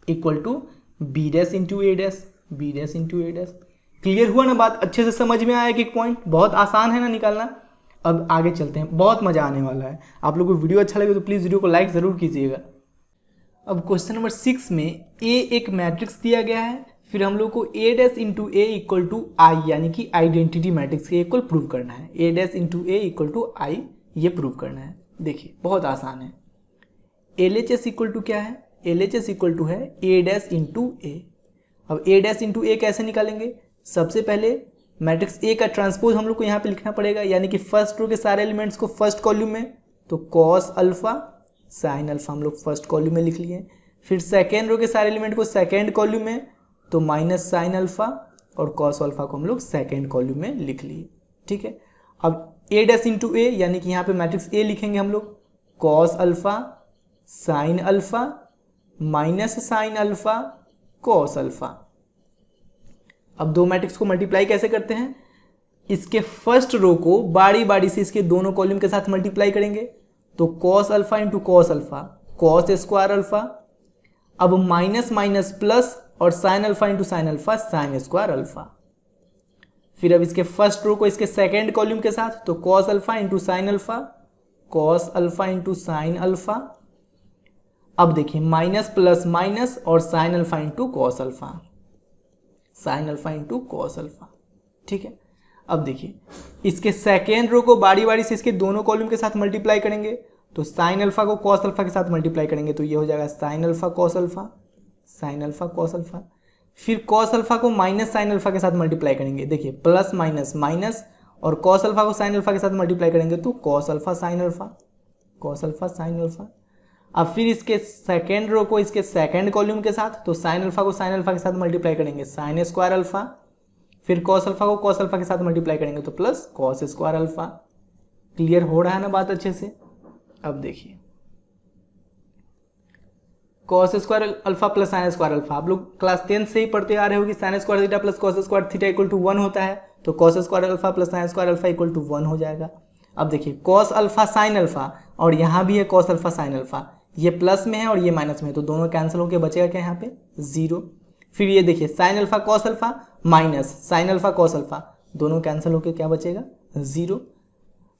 equal to B dash into A dash, B dash into A dash. Clear हुआ ना बात? अच्छे से समझ में आया एक पॉइंट? बहुत आसान है ना निकालना। अब आगे चलते हैं, बहुत मजा आने वाला है। आप लोगों को वीडियो अच्छा लगे तो प्लीज़ वीडियो को लाइक ज़रूर कीजिएगा। अब क्वेश्चन नंबर 6 में ए एक मैट्रिक्स दिया गया है, फिर हम लोग को A dash into A equal to I यानी कि आइडेंटिटी मैट्रिक्स के इक्वल प्रूव करना है। A dash into A equal to I ये प्रूव करना है। देखिए बहुत आसान है। LHS इक्वल टू क्या है? LHS इक्वल टू है ए डैश इंटू ए। अब ए डैश इंटू ए कैसे निकालेंगे? सबसे पहले मैट्रिक्स ए का ट्रांसपोज हम लोग को यहाँ पे लिखना पड़ेगा, यानी कि फर्स्ट रो के सारे एलिमेंट्स को फर्स्ट कॉलम में, तो कॉस अल्फा साइन अल्फा हम लोग फर्स्ट कॉलम में लिख लिए। फिर सेकेंड रो के सारे एलिमेंट को सेकेंड कॉलम में, तो माइनस साइन अल्फा और कॉस अल्फा को हम लोग सेकेंड कॉलम में लिख लिए। ठीक है, अब ए डैश इंटू ए यानी कि यहाँ पे मैट्रिक्स ए लिखेंगे हम लोग, cos alpha sine alpha minus sine alpha cos alpha. अब दो मैट्रिक्स को मल्टीप्लाई कैसे करते हैं? इसके फर्स्ट रो को बारी बारी से इसके दोनों कॉलम के साथ मल्टीप्लाई करेंगे, तो cos alpha into cos alpha cos square alpha. अब माइनस माइनस प्लस और sign alpha into sine alpha sine square alpha. फिर अब इसके फर्स्ट रो को इसके सेकेंड कॉलम के साथ, तो cos alpha into sine alpha cos alpha into sine alpha. अब देखिए माइनस प्लस माइनस और sign alpha into cos alpha, sine alpha into cos alpha. ठीक है, अब देखिए इसके सेकेंड रो को बारी बारी से इसके दोनों कॉलम के साथ मल्टीप्लाई करेंगे, तो साइन अल्फा को कॉस अल्फा के साथ मल्टीप्लाई करेंगे, तो ये हो जाएगा sign alpha cos alpha, sine alpha cos alpha. फिर कॉस अल्फा को माइनस साइन अल्फा के साथ मल्टीप्लाई करेंगे, देखिए प्लस माइनस माइनस, और कॉस अल्फा को साइन अल्फा के साथ मल्टीप्लाई करेंगे तो cos alpha sine alpha, cos alpha sine alpha. अब फिर इसके सेकेंड रो को इसके सेकेंड कॉलम के साथ, तो साइन अल्फा को साइन अल्फा के साथ मल्टीप्लाई करेंगे साइन स्क्वायर अल्फा। फिर कॉस अल्फा को कॉस अल्फा के साथ मल्टीप्लाई करेंगे तो plus cos square alpha. Clear हो रहा है ना बात अच्छे से? अब देखिए cos square alpha plus sine square alpha, आप लोग क्लास 10 से ही पढ़ते आ रहे हो कि sine square theta plus cos square theta equal to 1 होता है, तो cos square alpha plus sine square alpha equal to 1 हो जाएगा। अब देखिए कॉस अल्फा साइन अल्फा और यहाँ भी है कॉस अल्फा साइन अल्फा, ये प्लस में है और ये माइनस में है, तो दोनों कैंसिल होकर बचेगा क्या यहाँ पे 0। फिर ये देखिए sign alpha cos alpha minus sine alpha cos alpha, दोनों कैंसिल होकर क्या बचेगा 0।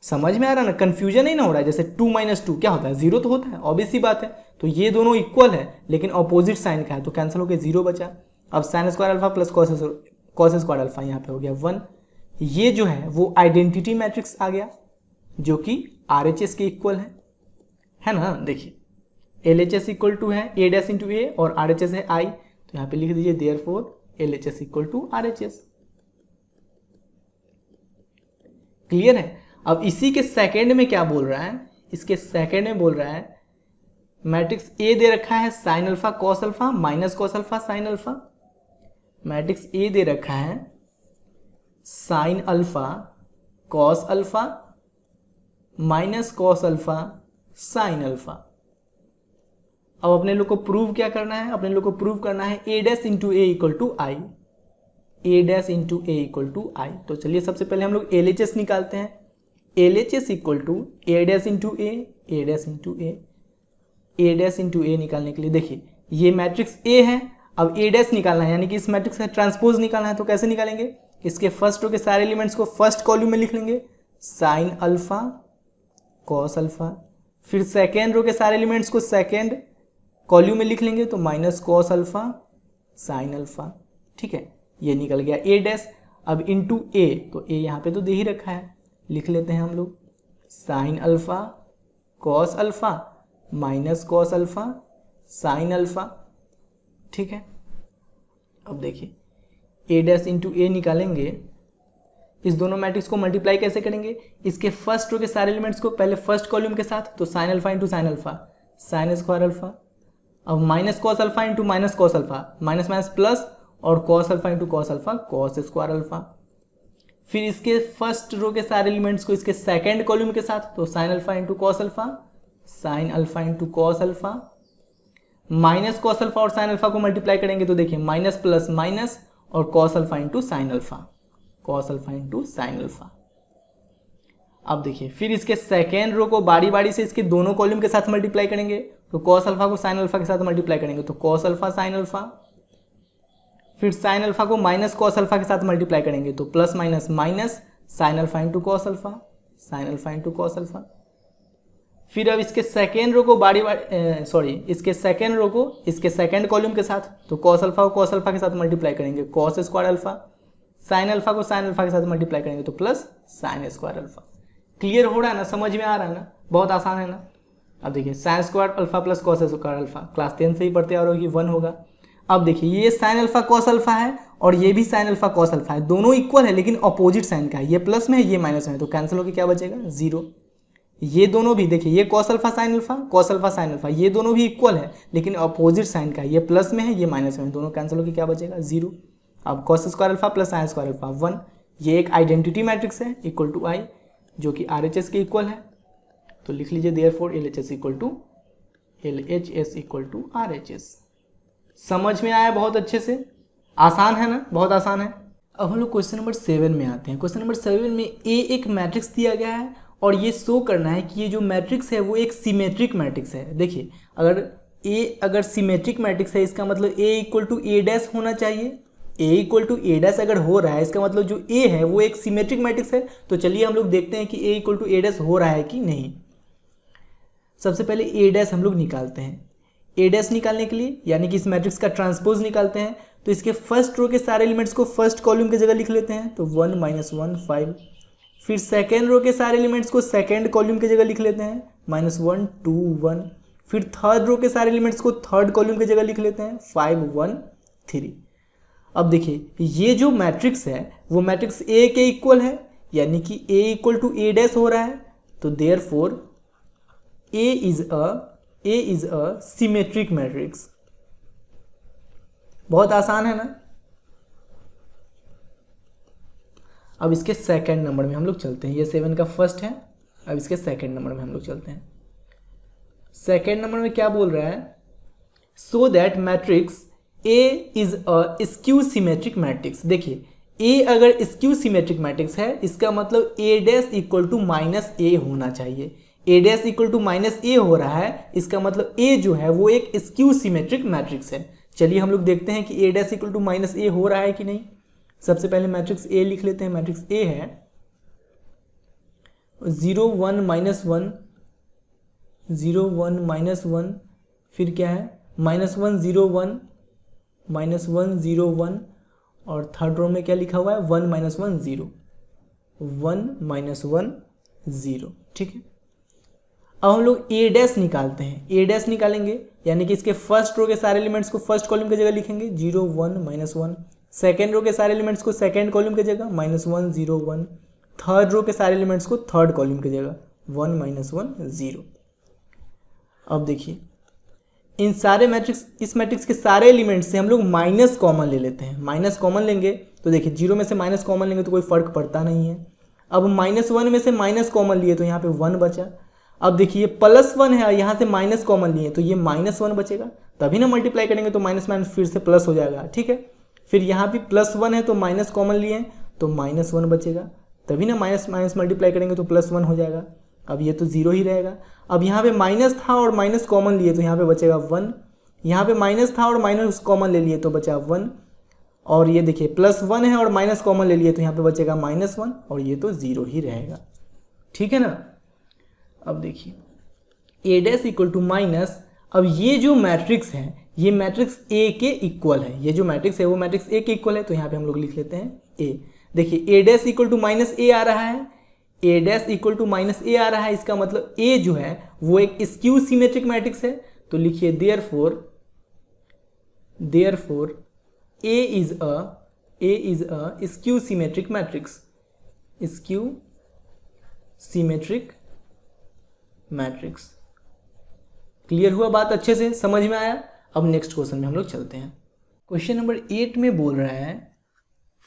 समझ में आ रहा है ना? कंफ्यूजन नहीं ना हो रहा है? जैसे 2 - 2 क्या होता है? 0 तो होता है, ऑब्वियस सी बात है। तो ये दोनों इक्वल है लेकिन अपोजिट साइन का है, तो कैंसिल होकर 0 बचा। अब sign square alpha plus cos square alpha यहाँ पे हो गया 1। ये जो है वो आइडेंटिटी मैट्रिक्स आ गया जो कि RHS के इक्वल है ना? देखिए LHS इक्वल टू है ए डैश इंटू ए और RHS है I, तो यहाँ पे लिख दीजिए therefore LHS equal to RHS। Clear है? अब इसी के सेकेंड में क्या बोल रहा है? इसके सेकेंड में बोल रहा है मैट्रिक्स ए दे रखा है sine alpha cos alpha minus cos alpha sine alpha. Matrix A दे रखा है sine alpha cos alpha minus cos alpha sine alpha. अब अपने लोग को प्रूव क्या करना है? अपने लोग को प्रूव करना है A dash into A equal to I, A dash into A equal to I. तो चलिए सबसे पहले हम लोग LHS निकालते हैं। LHS equal to A dash into A dash into A dash into A निकालने के लिए देखिए ये मैट्रिक्स ए है अब ए डैश निकालना है, यानी कि इस मैट्रिक्स का ट्रांसपोज निकालना है। तो कैसे निकालेंगे, इसके फर्स्ट रो के सारे एलिमेंट्स को फर्स्ट कॉलम में लिख लेंगे, साइन अल्फा कॉस अल्फा। फिर सेकेंड रो के सारे एलिमेंट्स को सेकेंड कॉलम में लिख लेंगे, तो minus cos alpha sine alpha. ठीक है, ये निकल गया ए डैश। अब इंटू ए, तो ए यहाँ पे तो दे ही रखा है, लिख लेते हैं हम लोग, sign alpha cos alpha minus cos alpha sine alpha. ठीक है, अब देखिए ए डैश इंटू ए निकालेंगे, इस दोनों मैट्रिक्स को मल्टीप्लाई कैसे करेंगे, इसके फर्स्ट रो के सारे एलिमेंट्स को पहले फर्स्ट कॉलम के साथ, तो sine alpha into sine alpha sine square alpha. अब minus cos alpha into minus cos alpha, minus minus plus, और cos alpha into cos alpha cos square alpha. फिर इसके फर्स्ट रो के सारे एलिमेंट्स को इसके सेकेंड कॉलम के साथ, तो sine alpha into cos alpha sine alpha into cos alpha. Minus cos alpha और साइन अल्फा को मल्टीप्लाई करेंगे, तो देखिए माइनस प्लस माइनस और cos alpha into sine alpha, cos alpha into sine alpha. अब देखिए फिर इसके सेकेंड रो को बारी बारी से इसके दोनों कॉलम के साथ मल्टीप्लाई करेंगे, तो कॉस अल्फा को साइन अल्फा के साथ मल्टीप्लाई करेंगे, तो कॉस अल्फा साइन अल्फा। फिर साइन अल्फा को माइनस कॉस अल्फा के साथ मल्टीप्लाई करेंगे, तो plus minus minus sine alpha into cos alpha sine alpha into cos alpha. फिर अब इसके सेकेंड रो को इसके सेकेंड रो को इसके सेकेंड कॉलम के साथ, तो कॉस अल्फा को कॉस अल्फा के साथ मल्टीप्लाई करेंगे, cos square alpha. Sine alpha को साइन अल्फा के साथ मल्टीप्लाई करेंगे, तो plus sine square alpha. Clear हो रहा है ना, समझ में आ रहा है ना, बहुत आसान है ना। अब देखिए sign square alpha plus cos square alpha, class 10 से ही पढ़ते आ रहे हो कि 1 होगा। अब देखिए ये साइन अल्फा कॉस अल्फा है और ये भी साइन अल्फा कॉस अल्फा है, दोनों इक्वल है लेकिन अपोजिट साइन का है, ये प्लस में है ये माइनस में है, तो कैंसिल होकर क्या बचेगा 0। ये दोनों भी देखिए, ये कॉस अल्फा साइन अल्फा, ये दोनों भी इक्वल है लेकिन अपोजिट साइन का है, ये प्लस में है ये माइनस में है, दोनों कैंसिल होकर क्या बचेगा 0। अब cos square alpha plus sine square alpha 1, ये एक आइडेंटिटी मैट्रिक्स है इक्वल टू आई, जो कि RHS के इक्वल है, तो लिख लीजिए therefore LHS equal to RHS। समझ में आया बहुत अच्छे से, आसान है ना, बहुत आसान है। अब हम लोग क्वेश्चन नंबर 7 में आते हैं। क्वेश्चन नंबर 7 में ए एक मैट्रिक्स दिया गया है और ये शो करना है कि ये जो मैट्रिक्स है वो एक सिमेट्रिक मैट्रिक्स है। देखिए अगर सिमेट्रिक मैट्रिक्स है, इसका मतलब ए इक्वल टू ए डैश होना चाहिए। ए इक्वल टू ए डैश अगर हो रहा है, इसका मतलब जो ए है वो एक सिमेट्रिक मैट्रिक्स है। तो चलिए हम लोग देखते हैं कि A equal to A dash हो रहा है कि नहीं। सबसे पहले ए डैश हम लोग निकालते हैं। ए डैश निकालने के लिए यानी कि इस मैट्रिक्स का ट्रांसपोज निकालते हैं, तो इसके फर्स्ट रो के सारे एलिमेंट्स को फर्स्ट कॉलम की जगह लिख लेते हैं, तो 1 - 1 5। फिर सेकेंड रो के सारे एलिमेंट्स को सेकेंड कॉलम की जगह लिख लेते हैं, -1 2 1। फिर थर्ड रो के सारे एलिमेंट्स को थर्ड कॉलम की जगह लिख लेते हैं, 5 1 3। अब देखिए ये जो मैट्रिक्स है वो मैट्रिक्स ए के इक्वल है, यानी कि A equal to A dash हो रहा है, तो therefore A is a symmetric matrix. बहुत आसान है ना। अब इसके सेकंड नंबर में हम लोग चलते हैं, ये 7 का फर्स्ट है, अब इसके सेकंड नंबर में हम लोग चलते हैं। सेकंड नंबर में क्या बोल रहा है, so that matrix A is a skew symmetric matrix. देखिए ए अगर स्क्यू सिमेट्रिक मैट्रिक्स है, इसका मतलब ए डैश इक्वल टू -a होना चाहिए। ए डैश इक्वल टू -a हो रहा है, इसका मतलब ए जो है वो एक स्क्यू सिमेट्रिक मैट्रिक्स है। चलिए हम लोग देखते हैं कि ए डैश इक्वल टू -a हो रहा है कि नहीं। सबसे पहले मैट्रिक्स ए लिख लेते हैं। मैट्रिक्स ए है 0 1 -1 0 1 -1, फिर क्या है -1 0 1 -1 0 1, और थर्ड रो में क्या लिखा हुआ है 1 - 1 0 1 - 1 0। ठीक है, अब हम लोग ए डैश निकालते हैं। ए डैश निकालेंगे यानी कि इसके फर्स्ट रो के सारे एलिमेंट्स को फर्स्ट कॉलम की जगह लिखेंगे, 0 1 -1। सेकेंड रो के सारे एलिमेंट्स को सेकेंड कॉलम की जगह, -1 0 1। थर्ड रो के सारे एलिमेंट्स को थर्ड कॉलम की जगह, 1 - 1 0। अब देखिए इस मैट्रिक्स के सारे एलिमेंट्स से हम लोग माइनस कॉमन ले लेते हैं। माइनस कॉमन लेंगे तो देखिए 0 में से माइनस कॉमन लेंगे तो कोई फर्क पड़ता नहीं है। अब -1 में से माइनस कॉमन लिए तो यहाँ पे 1 बचा। अब देखिए +1 है, यहाँ से माइनस कॉमन लिए तो ये -1 बचेगा, तभी ना मल्टीप्लाई करेंगे तो माइनस फिर से प्लस हो जाएगा। ठीक है, फिर यहाँ भी +1 है तो माइनस कॉमन लिए तो -1 बचेगा, तभी ना माइनस मल्टीप्लाई करेंगे तो +1 हो जाएगा। अब ये तो 0 ही रहेगा। अब यहाँ पे माइनस था और माइनस कॉमन लिए तो यहाँ पे बचेगा 1। यहाँ पे माइनस था और माइनस कॉमन ले लिए तो बचा 1, और ये देखिए +1 है और माइनस कॉमन ले लिए तो यहाँ पे बचेगा -1, और ये तो 0 ही रहेगा। ठीक है ना। अब देखिए A' इक्वल टू माइनस, अब ये जो मैट्रिक्स है ये मैट्रिक्स A के इक्वल है, ये जो मैट्रिक्स है वो मैट्रिक्स A के इक्वल है, तो यहाँ पे हम लोग लिख लेते हैं A। देखिए A' इक्वल टू -A आ रहा है, A' इक्वल टू -A आ रहा है, इसका मतलब A जो है वो एक स्क्यू सिमेट्रिक मैट्रिक्स है, तो लिखिए therefore A is a skew symmetric matrix, skew symmetric matrix। Clear हुआ बात, अच्छे से समझ में आया। अब नेक्स्ट क्वेश्चन में हम लोग चलते हैं। क्वेश्चन नंबर 8 में बोल रहा है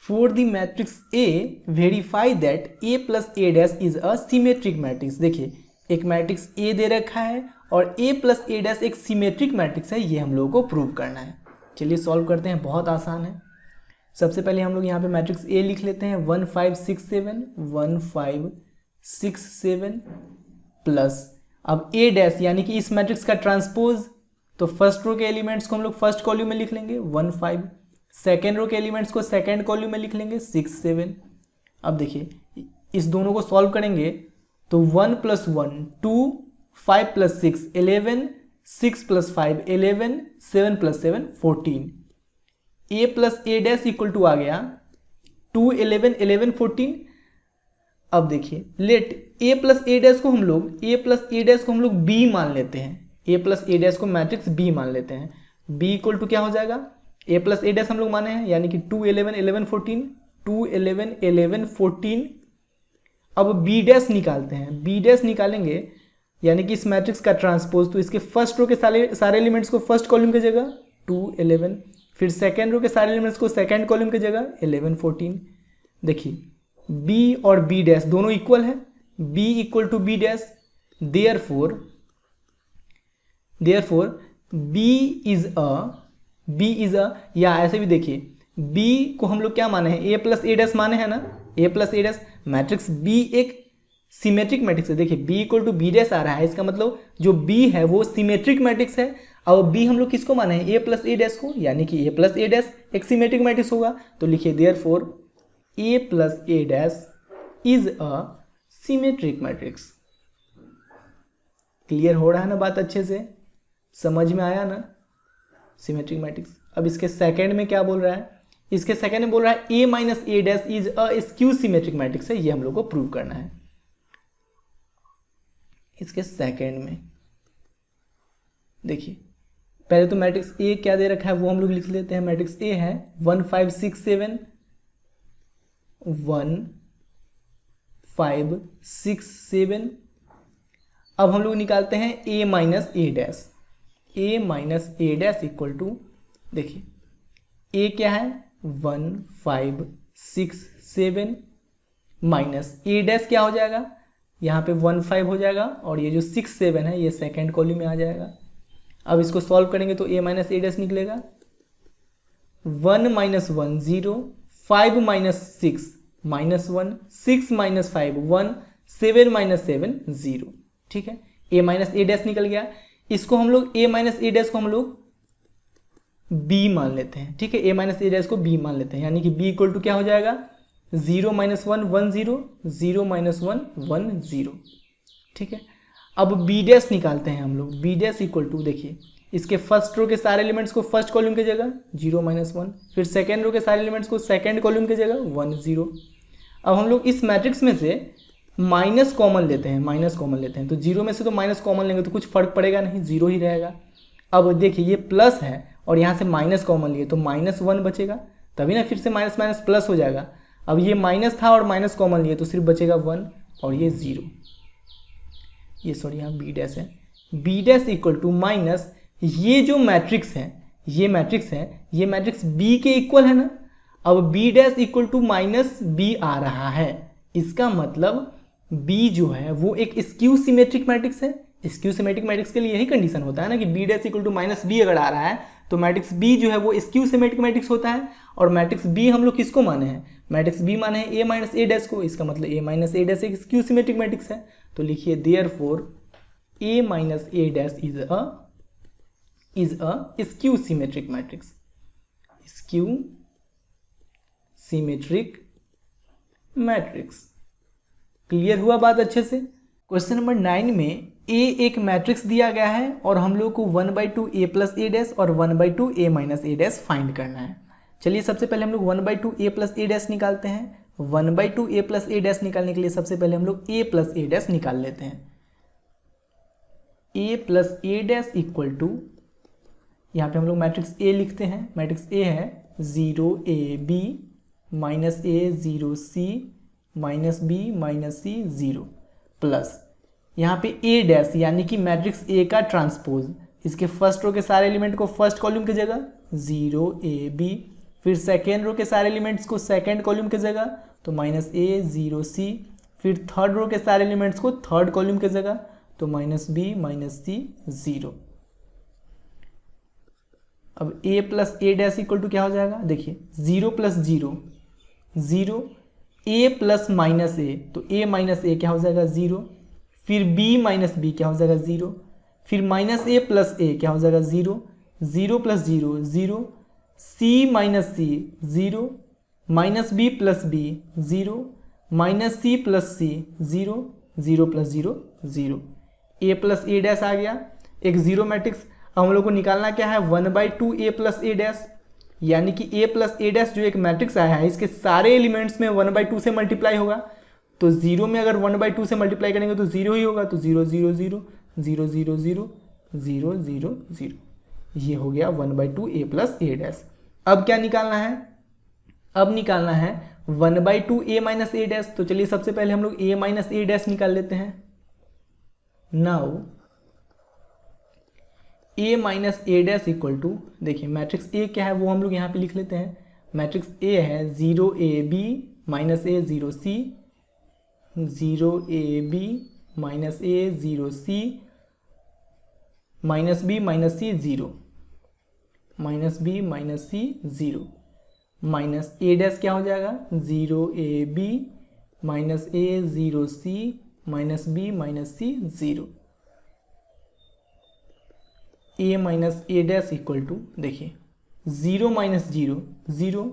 for the matrix A verify that A plus A' is a symmetric matrix. देखिए एक मैट्रिक्स A दे रखा है और A प्लस A' एक सिमेट्रिक मैट्रिक्स है, ये हम लोगों को प्रूव करना है। चलिए सॉल्व करते हैं, बहुत आसान है। सबसे पहले हम लोग यहाँ पे मैट्रिक्स A लिख लेते हैं 1 5 6 7 1 5 6 7 प्लस, अब A' यानी कि इस मैट्रिक्स का ट्रांसपोज, तो फर्स्ट रो के एलिमेंट्स को हम लोग फर्स्ट कॉलम में लिख लेंगे 1 5, सेकेंड रो के एलिमेंट्स को सेकेंड कॉलम में लिख लेंगे 6 7। अब देखिए इस दोनों को सॉल्व करेंगे तो 1 + 1 2, 5 + 6 11, 6 + 5 11, 7 + 7 14। A plus A' equal to आ गया 2 11 11 14। अब देखिए लेट A प्लस A' को हम लोग B मान लेते हैं, A प्लस A' को मैट्रिक्स B मान लेते हैं। B इक्वल टू क्या हो जाएगा, A प्लस A' हम लोग माने हैं, यानी कि 2 11 11 14 2 11 11 14। अब B' निकालते हैं, B' निकालेंगे यानी कि इस मैट्रिक्स का ट्रांसपोज, तो इसके फर्स्ट रो के सारे एलिमेंट्स को फर्स्ट कॉलम की जगह 2 11, फिर सेकेंड रो के सारे एलिमेंट्स को सेकेंड कॉलम की जगह 11 14। देखिए B और B' दोनों इक्वल है, B equal to B', therefore B is a, या ऐसे भी देखिए B को हम लोग क्या माने हैं, A प्लस A' माने हैं ना, A plus A' matrix B एक सिमेट्रिक मैट्रिक्स है। देखिए B इक्वल टू B' आ रहा है, इसका मतलब जो B है वो सिमेट्रिक मैट्रिक्स है। अब B हम लोग किसको माने हैं, A प्लस A' को, यानी कि A प्लस A' एक सिमेट्रिक मैट्रिक्स होगा, तो लिखिए therefore A plus A' is a symmetric matrix. Clear हो रहा है ना बात, अच्छे से समझ में आया ना, सिमेट्रिक मैट्रिक्स। अब इसके सेकंड में क्या बोल रहा है, इसके सेकंड में बोल रहा है A minus A' is a skew symmetric matrix है, ये हम लोग को प्रूव करना है। इसके सेकंड में देखिए पहले तो मैट्रिक्स A क्या दे रखा है वो हम लोग लिख लेते हैं। मैट्रिक्स A है 1 5 6 7 1 5 6 7। अब हम लोग निकालते हैं A minus A' equal to, देखिए A क्या है 1 5 6 7 माइनस A' क्या हो जाएगा, यहाँ पे 1 5 हो जाएगा, और ये जो 6 7 है ये सेकेंड कॉलम में आ जाएगा। अब इसको सॉल्व करेंगे तो A माइनस A' निकलेगा 1 minus 1 0, 5 minus 6 minus 1, 6 minus 5 1, 7 minus 7 0। ठीक है, A माइनस A' निकल गया। इसको हम लोग A माइनस A' को हम लोग B मान लेते हैं। ठीक है, A माइनस A' को B मान लेते हैं, यानी कि B इक्वल टू क्या हो जाएगा 0 माइनस 1 1 0, 0 माइनस 1 1 0। ठीक है, अब B' निकालते हैं हम लोग। B' इक्वल टू, देखिए इसके फर्स्ट रो के सारे एलिमेंट्स को फर्स्ट कॉलम की जगह 0 माइनस 1, फिर सेकेंड रो के सारे एलिमेंट्स को सेकेंड कॉलम की जगह 1 0। अब हम लोग इस मैट्रिक्स में से माइनस कॉमन लेते हैं, तो 0 में से तो माइनस कॉमन लेंगे तो कुछ फर्क पड़ेगा नहीं, 0 ही रहेगा। अब देखिए ये प्लस है और यहाँ से माइनस कॉमन लिए तो -1 बचेगा, तभी ना फिर से माइनस माइनस प्लस हो जाएगा। अब ये माइनस था और माइनस कॉमन लिए तो सिर्फ बचेगा 1 और ये 0, ये सॉरी यहाँ B' है। B' इक्वल टू माइनस, ये जो मैट्रिक्स है ये मैट्रिक्स B के इक्वल है ना। अब B' equal to minus B आ रहा है, इसका मतलब B जो है वो एक स्क्यू सिमेट्रिक मैट्रिक्स है। स्क्यू सिमेट्रिक मैट्रिक्स के लिए यही कंडीशन होता है ना कि B' equal to minus B अगर आ रहा है तो मैट्रिक्स B जो है वो स्क्यू सिमेट्रिक मैट्रिक्स होता है। और मैट्रिक्स B हम लोग किसको माने हैं, मैट्रिक्स B माने हैं A माइनस A' को, इसका मतलब A माइनस A' एक स्क्यू सिमेट्रिक मैट्रिक्स है। तो लिखिए therefore A minus A' is a is a skew symmetric matrix. Skew symmetric matrix. Clear हुआ बात अच्छे से। क्वेश्चन नंबर 9 में ए एक मैट्रिक्स दिया गया है और हम लोग को 1/2 a प्लस ए डैश और 1/2 a minus A dash find करना है। चलिए सबसे पहले हम लोग 1/2 a प्लस ए डैश निकालते हैं। 1/2 a प्लस ए डैश निकालने के लिए सबसे पहले हम लोग a प्लस ए डैश निकाल लेते हैं। a plus A dash equal to, यहाँ पे हम लोग मैट्रिक्स a लिखते हैं। मैट्रिक्स a है 0ab minus a 0c minus b minus c 0 plus यहाँ पे a डैश यानी कि मैट्रिक्स a का ट्रांसपोज, इसके फर्स्ट रो के सारे एलिमेंट को फर्स्ट कॉलम की जगह 0ab, फिर सेकेंड रो के सारे एलिमेंट्स को सेकेंड कॉलम की जगह तो माइनस a 0c, फिर थर्ड रो के सारे एलिमेंट्स को थर्ड कॉलम की जगह तो माइनस b माइनस c 0। अब a plus A dash equal to क्या हो जाएगा, देखिए 0 plus 0 0, a plus minus A तो a माइनस ए क्या हो जाएगा 0, फिर b माइनस बी क्या हो जाएगा 0, फिर माइनस ए प्लस ए क्या हो जाएगा 0, 0 plus 0 0, c minus C 0, minus B plus B 0, minus C plus C 0, 0 plus 0 0, a plus A dash आ गया एक जीरो मैट्रिक्स। हम लोग को निकालना क्या है 1/2 a प्लस ए डैश, यानी कि a प्लस ए डैश जो एक मैट्रिक्स आया है इसके सारे एलिमेंट्स में 1/2 से मल्टीप्लाई होगा। तो 0 में अगर 1/2 से मल्टीप्लाई करेंगे तो 0 ही होगा, तो 0 0 0 0 0 0 0 0 0, ये हो गया 1/2 a प्लस ए डैश। अब क्या निकालना है, अब निकालना है 1/2 a माइनस ए डैश। तो चलिए सबसे पहले हम लोग a माइनस ए डैश निकाल लेते हैं। Now a minus A dash equal to, देखिए मैट्रिक्स a क्या है वो हम लोग यहाँ पे लिख लेते हैं। मैट्रिक्स a है 0ab minus a 0c, 0ab minus a 0c minus b minus c 0, minus b minus c 0, minus a dash क्या हो जाएगा 0ab minus a 0c minus b minus c 0, a minus A dash equal to, देखिए 0 minus 0 0,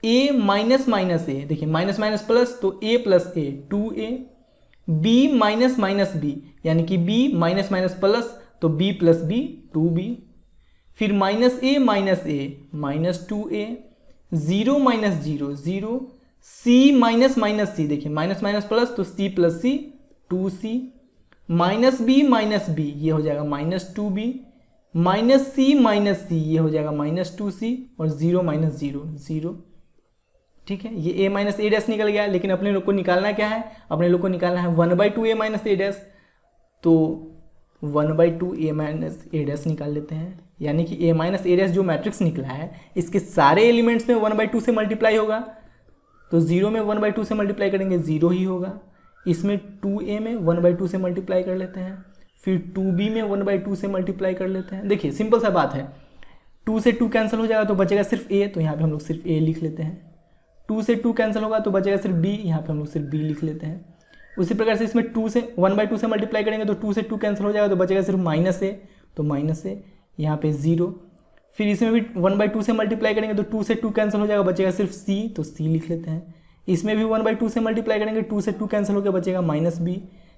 a minus minus A, देखिए minus minus plus तो a plus A 2a, b minus minus b यानी कि b minus minus plus तो b plus b 2b, फिर minus a minus 2a, 0 minus 0 0, c minus minus c, देखिए minus minus plus तो c plus c 2c, minus b ये हो जाएगा minus 2b, minus c ये हो जाएगा माइनस 2c, और 0 माइनस 0 0। ठीक है, ये a माइनस ए डैश निकल गया, लेकिन अपने लोग को निकालना क्या है, अपने लोग को निकालना है 1/2 a माइनस ए डैश। तो 1/2 a माइनस ए डैश निकाल लेते हैं, यानी कि a माइनस ए डैश जो मैट्रिक्स निकला है इसके सारे एलिमेंट्स में 1/2 से मल्टीप्लाई होगा। तो 0 में 1/2 से मल्टीप्लाई करेंगे 0 ही होगा, इसमें 2a में 1/2 से मल्टीप्लाई कर लेते हैं, फिर 2b में 1/2 से मल्टीप्लाई कर लेते हैं। देखिए सिंपल सा बात है, 2 से 2 कैंसिल हो जाएगा तो बचेगा सिर्फ a, तो यहाँ पे हम लोग सिर्फ a लिख लेते हैं। 2 से 2 कैंसिल होगा तो बचेगा सिर्फ b, यहाँ पे हम लोग सिर्फ b लिख लेते हैं। उसी प्रकार से इसमें 2 से 1/2 से मल्टीप्लाई करेंगे तो 2 से 2 कैंसिल हो जाएगा तो बचेगा सिर्फ माइनस a, तो माइनस a यहाँ पे 0। फिर इसमें भी 1/2 से मल्टीप्लाई करेंगे तो 2 से 2 कैंसिल हो जाएगा, बचेगा सिर्फ c, तो c लिख लेते हैं। इसमें भी 1/2 से मल्टीप्लाई करेंगे 2 से 2 कैंसिल होकर बचेगा माइनस b,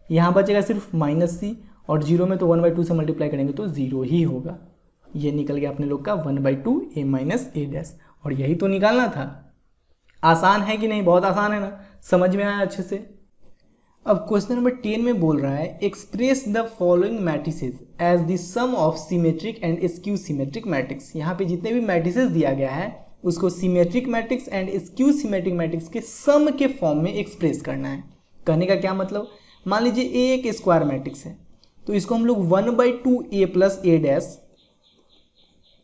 यहाँ बचेगा सिर्फ माइनस c, और 0 में तो 1/2 से मल्टीप्लाई करेंगे तो 0 ही होगा। ये निकल गया अपने लोग का 1/2 a माइनस ए डैश, और यही तो निकालना था। आसान है कि नहीं, बहुत आसान है ना, समझ में आया अच्छे से। अब क्वेश्चन नंबर 10 में बोल रहा है express the following matrices as the sum of symmetric and skew symmetric matrix. यहाँ पे जितने भी मैट्रिसेस दिया गया है उसको symmetric matrix and skew symmetric matrix के सम के फॉर्म में एक्सप्रेस करना है। कहने का क्या मतलब, मान लीजिए ए एक स्क्वायर मैट्रिक्स है तो इसको हम लोग 1/2 a plus A dash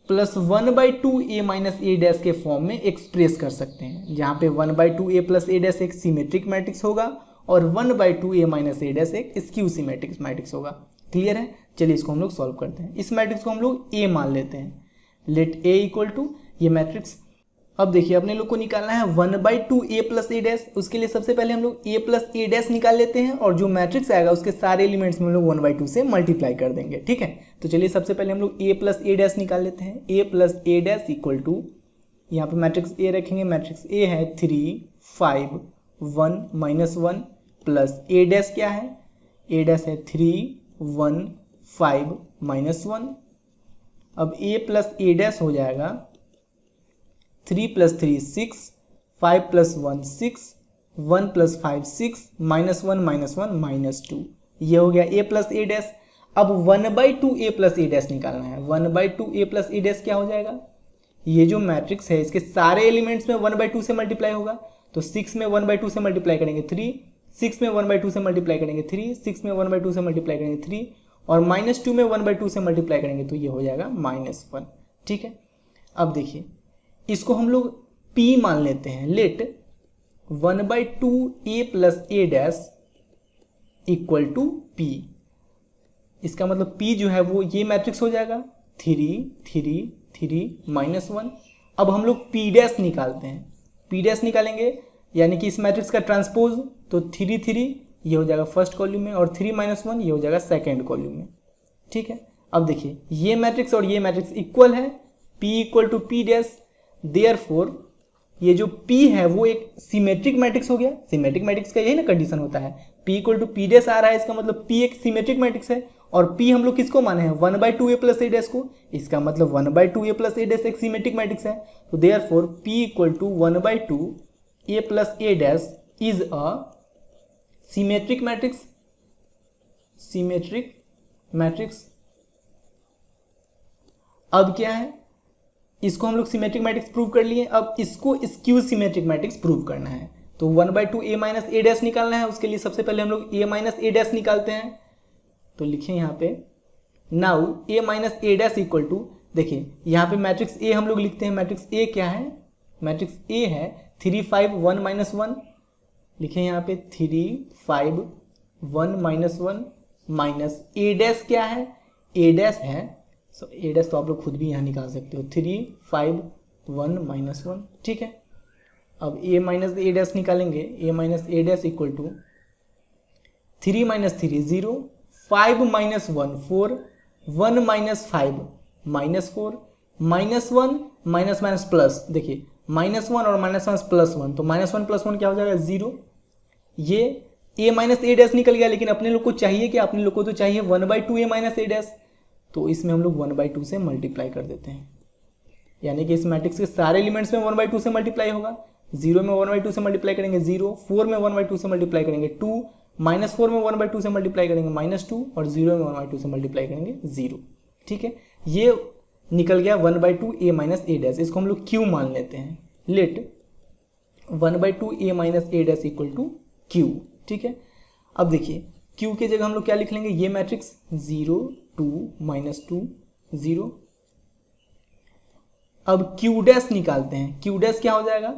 plus 1/2 a minus A dash के फॉर्म में एक्सप्रेस कर सकते हैं, जहाँ पे 1/2 a प्लस ए डैश एक सिमेट्रिक मैट्रिक्स होगा और 1/2 a माइनस ए डैश एक स्क्यू सिमेट्रिक मैट्रिक्स होगा। क्लियर है, चलिए इसको हम लोग सॉल्व करते हैं। इस मैट्रिक्स को हम लोग a मान लेते हैं। लेट a इक्वल टू ये मैट्रिक्स अब देखिए अपने लोग को निकालना है 1/2 a प्लस ए डैश। उसके लिए सबसे पहले हम लोग a प्लस ए डैश निकाल लेते हैं और जो मैट्रिक्स आएगा उसके सारे एलिमेंट्स में हम लोग 1/2 से मल्टीप्लाई कर देंगे। ठीक है, तो चलिए सबसे पहले हम लोग a प्लस ए डैश निकाल लेते हैं। a plus A dash equal to, यहाँ पे मैट्रिक्स a रखेंगे, मैट्रिक्स a है 3 5 1 -1 प्लस ए डैश क्या है, a डैश है 3 1 5 -1। अब a प्लस ए डैश हो जाएगा 3 + 3 6 5 + 1 6 1 + 5 6 -1 -1 -2। ये हो गया a प्लस ए डैश। अब 1/2 a प्लस ए डैश निकालना है। 1/2 a प्लस ए डैश क्या हो जाएगा, ये जो मैट्रिक्स है इसके सारे एलिमेंट्स में 1/2 से मल्टीप्लाई होगा। तो 6 में 1/2 से मल्टीप्लाई करेंगे 3, 6 में 1/2 से मल्टीप्लाई करेंगे 3, 6 में 1/2 से मल्टीप्लाई करेंगे 3 और -2 में 1/2 से मल्टीप्लाई करेंगे तो ये हो जाएगा -1। ठीक है, अब देखिए इसको हम लोग p मान लेते हैं। Let 1/2 a plus A dash equal to p। इसका मतलब p जो है वो ये मैट्रिक्स हो जाएगा 3 3 3 -1। अब हम लोग p डैश निकालते हैं। p डैश निकालेंगे यानी कि इस मैट्रिक्स का ट्रांसपोज, तो 3 3 ये हो जाएगा फर्स्ट कॉलम में और 3 -1 ये हो जाएगा सेकेंड कॉलम में। ठीक है, अब देखिए ये मैट्रिक्स और ये मैट्रिक्स इक्वल है, p equal to p dash. Therefore ये जो p है वो एक सिमेट्रिक मैट्रिक्स हो गया। सिमेट्रिक मैट्रिक्स का यही ना कंडीशन होता है, p equal to p dash आ रहा है, इसका मतलब p एक सिमेट्रिक मैट्रिक्स है। और p हम लोग किसको माने हैं, 1/2 a प्लस ए डैश को, इसका मतलब 1/2 a प्लस ए डैश एक सिमेट्रिक मैट्रिक्स है। तो therefore p equal to 1/2 a plus A dash is a symmetric matrix. Symmetric matrix अब क्या है, इसको हम लोग सिमेट्रिक मैट्रिक्स प्रूव कर लिए। अब इसको स्क्यू सिमेट्रिक मैट्रिक्स प्रूव करना है, तो 1/2 a माइनस ए डैश निकालना है। उसके लिए सबसे पहले हम लोग a माइनस ए डैश निकालते हैं। तो लिखिए यहाँ पे now a minus A dash equal to, देखिए यहाँ पे मैट्रिक्स a हम लोग लिखते हैं। मैट्रिक्स a क्या है, मैट्रिक्स a है 3 5 1 -1। लिखिए यहाँ पे 3 5 1 -1 माइनस ए डैश क्या है, a डैश है, सो ए डैश तो आप लोग खुद भी यहाँ निकाल सकते हो, 3 5 1 -1। ठीक है, अब a माइनस ए डैश निकालेंगे। a minus A dash equal to 3 - 3 0 5 - 1 4 1 - 5 -4 -1 minus plus, देखिए -1 और -1 +1, तो -1 + 1 क्या हो जाएगा 0। ये a माइनस ए डैश निकल गया, लेकिन अपने लोग को चाहिए क्या, अपने लोग को तो चाहिए 1/2 a माइनस ए डैश। तो इसमें हम लोग 1/2 से मल्टीप्लाई कर देते हैं, यानी कि इस मैट्रिक्स के सारे एलिमेंट्स में 1/2 से मल्टीप्लाई होगा। 0 में 1/2 से मल्टीप्लाई करेंगे 0, 4 में 1/2 से मल्टीप्लाई करेंगे 2, -4 में 1/2 से मल्टीप्लाई करेंगे -2 और 0 में 1/2 से मल्टीप्लाई करेंगे 0। ठीक है, ये निकल गया 1/2 a माइनस ए डैश। इसको हम लोग q मान लेते हैं। Let 1/2 a minus A dash equal to q। ठीक है, अब देखिए q के जगह हम लोग क्या लिख लेंगे, ये मैट्रिक्स 0 2 -2 0। अब q डैश निकालते हैं। q डैश क्या हो जाएगा,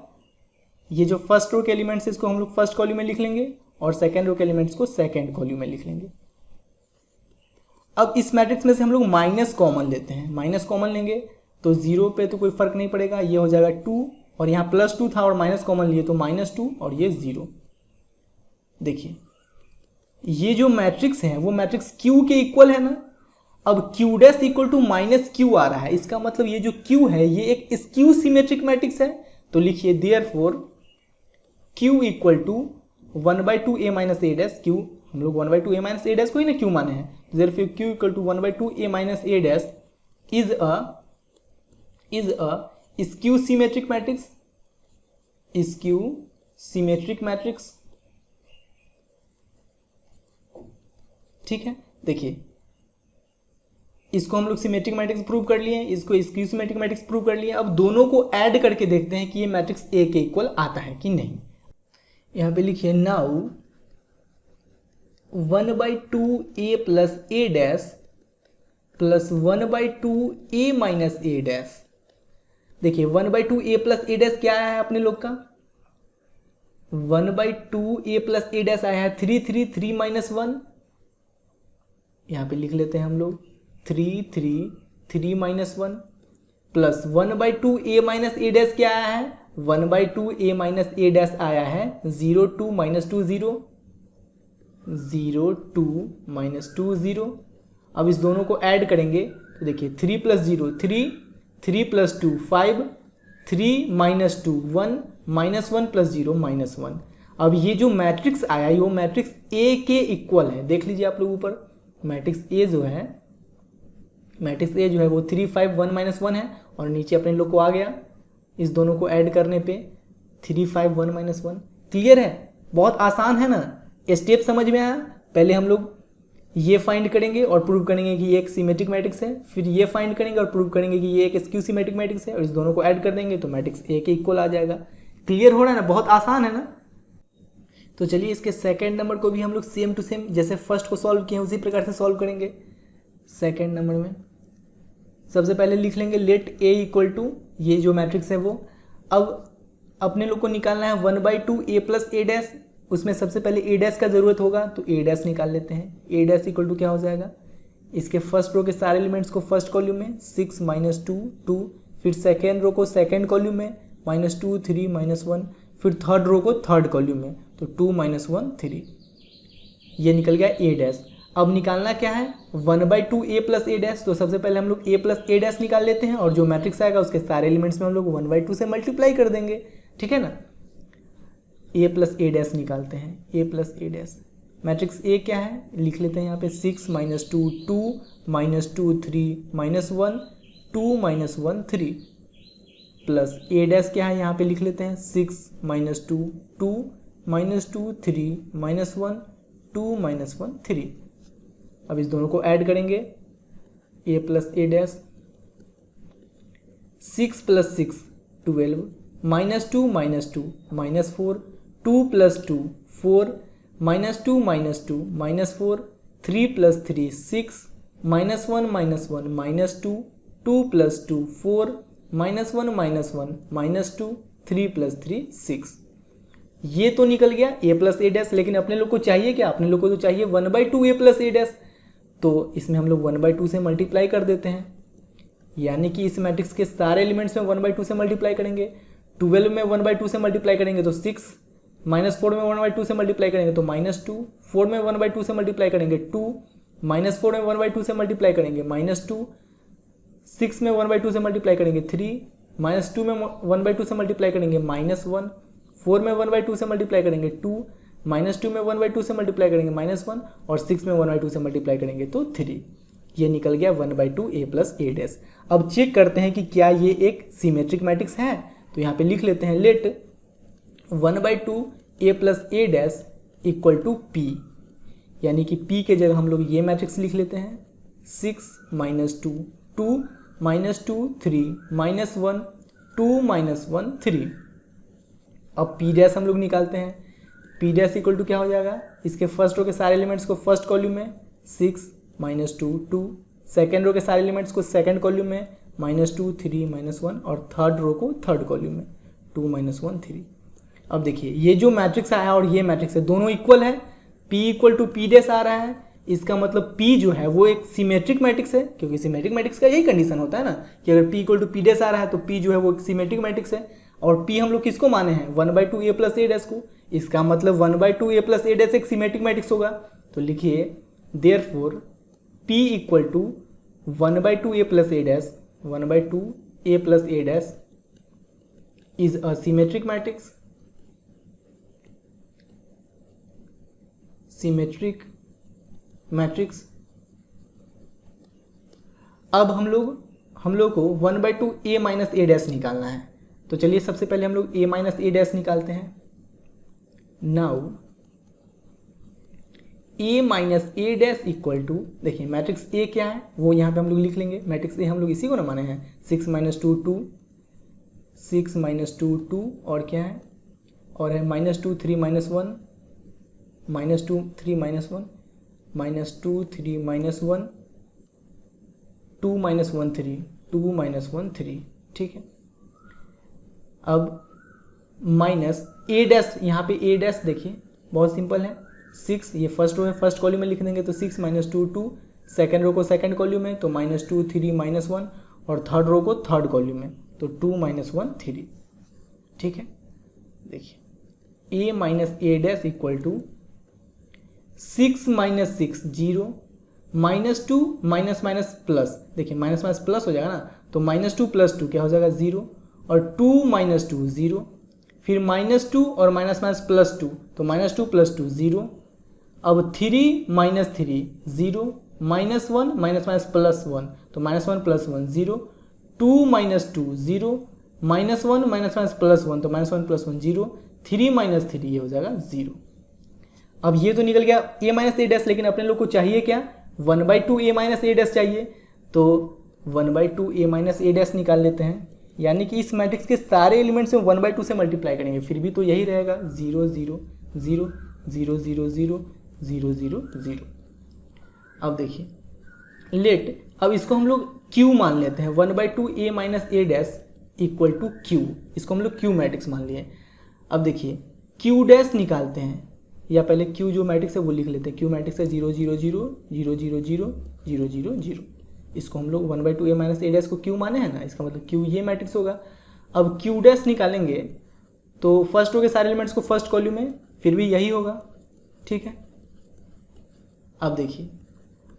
ये जो फर्स्ट रो के एलिमेंट्स इसको हम लोग फर्स्ट कॉलम में लिख लेंगे और सेकेंड रो के एलिमेंट्स को सेकेंड कॉलम में लिख लेंगे। अब इस मैट्रिक्स में से हम लोग माइनस कॉमन लेते हैं। माइनस कॉमन लेंगे तो 0 पे तो कोई फर्क नहीं पड़ेगा, ये हो जाएगा 2 और यहाँ +2 था और माइनस कॉमन लिए तो -2 और ये 0। देखिए ये जो मैट्रिक्स है वो मैट्रिक्स q के इक्वल है ना। अब q dash equal to -q आ रहा है, इसका मतलब ये जो q है ये एक स्क्यू सिमेट्रिक मैट्रिक्स है। तो लिखिए therefore q equal to 1/2 a minus A dash. q हम लोग 1/2 a माइनस ए डैश को ही ना q माने हैं, therefore q equal to 1/2 a minus A dash is a skew symmetric matrix. Skew symmetric matrix. ठीक है, देखिए इसको हम लोग सिमेट्रिक मैट्रिक्स प्रूव कर लिए, इसको स्क्यू सिमेट्रिक मैट्रिक्स प्रूव कर लिए। अब दोनों को ऐड करके देखते हैं कि ये मैट्रिक्स ए के इक्वल आता है कि नहीं। यहाँ पे लिखिए now 1/2 a plus A dash plus 1/2 a minus A dash. देखिए 1/2 a प्लस ए डैश क्या है अपने लोग का, 1/2 a प्लस ए डैश आया है 3 3 3 -1। यहाँ पे लिख लेते हैं हम लोग 3 3 3 -1 plus 1/2 a minus A dash क्या आया है, 1/2 a माइनस ए डैश आया है 0 2 माइनस 2 0 0 2 माइनस 2 0। अब इस दोनों को ऐड करेंगे तो देखिए 3 plus 0 3 3 plus 2 5 3 minus 2 1 minus 1 plus 0 minus 1। अब ये जो मैट्रिक्स आया ये वो मैट्रिक्स ए के इक्वल है, देख लीजिए आप लोग ऊपर मैट्रिक्स ए जो है, मैट्रिक्स ए जो है वो 3 5 1 माइनस 1 है और नीचे अपने लोग को आ गया इस दोनों को ऐड करने पे 3 5 1 माइनस 1। क्लियर है, बहुत आसान है ना, स्टेप समझ में आया। पहले हम लोग ये फाइंड करेंगे और प्रूव करेंगे कि ये एक सिमेट्रिक मैट्रिक्स है, फिर ये फाइंड करेंगे और प्रूव करेंगे कि ये एक स्क्यू सिमेट्रिक मैट्रिक्स है और इस दोनों को ऐड कर देंगे तो मैट्रिक्स ए के इक्वल आ जाएगा। क्लियर हो रहा है ना, बहुत आसान है ना। तो चलिए इसके सेकंड नंबर को भी हम लोग सेम टू सेम जैसे फर्स्ट को सॉल्व किए उसी प्रकार से सॉल्व करेंगे। सेकंड नंबर में सबसे पहले लिख लेंगे लेट ए इक्वल टू ये जो मैट्रिक्स है वो। अब अपने लोग को निकालना है 1/2 a प्लस ए डैश, उसमें सबसे पहले ए डैश का जरूरत होगा तो ए डैश निकाल लेते हैं। ए डैश इक्वल टू क्या हो जाएगा, इसके फर्स्ट रो के सारे एलिमेंट्स को फर्स्ट कॉलम में 6 माइनस 2 2, फिर सेकेंड रो को सेकेंड कॉलम में -2 3 -1, फिर थर्ड रो को थर्ड कॉलम में तो 2 - 1 3। ये निकल गया ए डैश। अब निकालना क्या है 1/2 a प्लस ए डैश, तो सबसे पहले हम लोग a प्लस ए डैश निकाल लेते हैं और जो मैट्रिक्स आएगा उसके सारे एलिमेंट्स में हम लोग 1/2 से मल्टीप्लाई कर देंगे, ठीक है ना। a प्लस ए डैश निकालते हैं, a plus A dash matrix a क्या है लिख लेते हैं यहाँ पे 6 - 2 2 -2 3 -1 2 - 1 3 प्लस ए डैश क्या है यहाँ पे लिख लेते हैं 6 - 2 2 -2 3 -1 2 - 1 3। अब इस दोनों को ऐड करेंगे a प्लस ए डैश 6 + 6 12 -2 -2 -4 2 + 2 4 -2 -2 -4 3 + 3 6 -1 -1 -2 2 + 2 4 -1 -1 -2 3 + 3 6। ये तो निकल गया a प्लस ए डैश, लेकिन अपने लोग को चाहिए क्या, अपने लोग को तो चाहिए 1/2 a प्लस ए डैश, तो इसमें हम लोग 1/2 से मल्टीप्लाई कर देते हैं, यानी कि इस मैट्रिक्स के सारे एलिमेंट्स में 1/2 से मल्टीप्लाई करेंगे। 12 में 1/2 से मल्टीप्लाई करेंगे तो 6, -4 में 1/2 से मल्टीप्लाई करेंगे तो -2, 4 में 1/2 से मल्टीप्लाई करेंगे 2, -4 में 1/2 से मल्टीप्लाई करेंगे -2, 6 में 1/2 से मल्टीप्लाई करेंगे 3, -2 में 1/2 से मल्टीप्लाई करेंगे -1, 4 में 1/2 से मल्टीप्लाई करेंगे 2, -2 में 1/2 से मल्टीप्लाई करेंगे -1 और 6 में 1/2 से मल्टीप्लाई करेंगे तो 3। ये निकल गया 1/2 a प्लस ए डैश। अब चेक करते हैं कि क्या ये एक सिमेट्रिक मैट्रिक्स है, तो यहाँ पे लिख लेते हैं let 1/2 a plus A dash equal to p, यानी कि p के जगह हम लोग ये मैट्रिक्स लिख लेते हैं 6 - 2 2 -2 3 -1 2 -1 3। अब p डैश हम लोग निकालते हैं, p डैश इक्वल टू क्या हो जाएगा, इसके फर्स्ट रो के सारे एलिमेंट्स को फर्स्ट कॉलम में 6 - 2 2, सेकेंड रो के सारे एलिमेंट्स को सेकेंड कॉलम में -2 3 -1 और थर्ड रो को थर्ड कॉलम में 2 - 1 3। अब देखिए ये जो मैट्रिक्स आया और ये मैट्रिक्स है दोनों इक्वल है, p equal to p dash आ रहा है, इसका मतलब p जो है वो एक सिमेट्रिक मैट्रिक्स है, क्योंकि सिमेट्रिक मैट्रिक्स का यही कंडीशन होता है ना कि अगर p equal to p dash आ रहा है तो p जो है वो एक सिमेट्रिक मैट्रिक्स है। और p हम लोग किसको माने हैं 1/2 a प्लस ए डैश को, इसका मतलब 1/2 a प्लस ए डैश एक सिमेट्रिक मैट्रिक्स होगा। तो लिखिए therefore p equal to 1/2 a plus A dash 1/2 a plus A dash is a symmetric matrix, symmetric matrix. अब हम लोग को 1/2 a माइनस ए डैश निकालना है, तो चलिए सबसे पहले हम लोग a माइनस ए डैश निकालते हैं। Now a minus A dash equal to, देखिए मैट्रिक्स a क्या है वो यहाँ पे हम लोग लिख लेंगे, मैट्रिक्स a हम लोग इसी को ना माने हैं 6 - 2 2 6 - 2 2 और क्या है और है -2 3 -1 -2 3 -1 -2 3 -1 2 -1 3 2 -1 3, ठीक है। अब माइनस ए डैश, यहाँ पे ए डैश देखिए बहुत सिंपल है 6, ये फर्स्ट रो है फर्स्ट कॉलम में लिख देंगे तो 6 - 2 2, सेकेंड रो को सेकेंड कॉलम में तो -2 3 -1 और थर्ड रो को थर्ड कॉलम में, तो 2 - 1 3। ठीक है, देखिए a minus A dash equal to 6 - 6 0, -2 minus minus plus, देखिए माइनस माइनस प्लस हो जाएगा ना, तो -2 + 2 क्या हो जाएगा 0, और 2 - 2 0, फिर -2 और माइनस माइनस +2, तो -2 + 2 0, अब 3 - 3 0, -1 माइनस माइनस +1, तो -1 + 1 0, 2 - 2 0, -1 माइनस माइनस +1, तो -1 + 1 0, 3 - 3 ये हो जाएगा 0। अब ये तो निकल गया a माइनस ए डैश, लेकिन अपने लोग को चाहिए क्या, 1/2 a माइनस ए डैश चाहिए, तो 1/2 a माइनस ए डैश निकाल लेते हैं। यानी कि इस मैट्रिक्स के सारे एलिमेंट्स में 1/2 से मल्टीप्लाई करेंगे, फिर भी तो यही रहेगा 0 0 0 0 0 0 0 0 0। अब देखिए लेट, अब इसको हम लोग q मान लेते हैं, 1/2 a minus A dash equal to q, इसको हम लोग q मैट्रिक्स मान लिए। अब देखिए q डैश निकालते हैं, या पहले q जो मैट्रिक्स है वो लिख लेते हैं, q मैट्रिक्स है 0 0 0 0 0 0 0 0 0, इसको हम लोग 1/2 a माइनस ए डैश को q माने हैं ना, इसका मतलब q ये मैट्रिक्स होगा। अब q डैश निकालेंगे तो फर्स्ट रो के सारे एलिमेंट्स को फर्स्ट कॉलम में, फिर भी यही होगा। ठीक है, अब देखिए,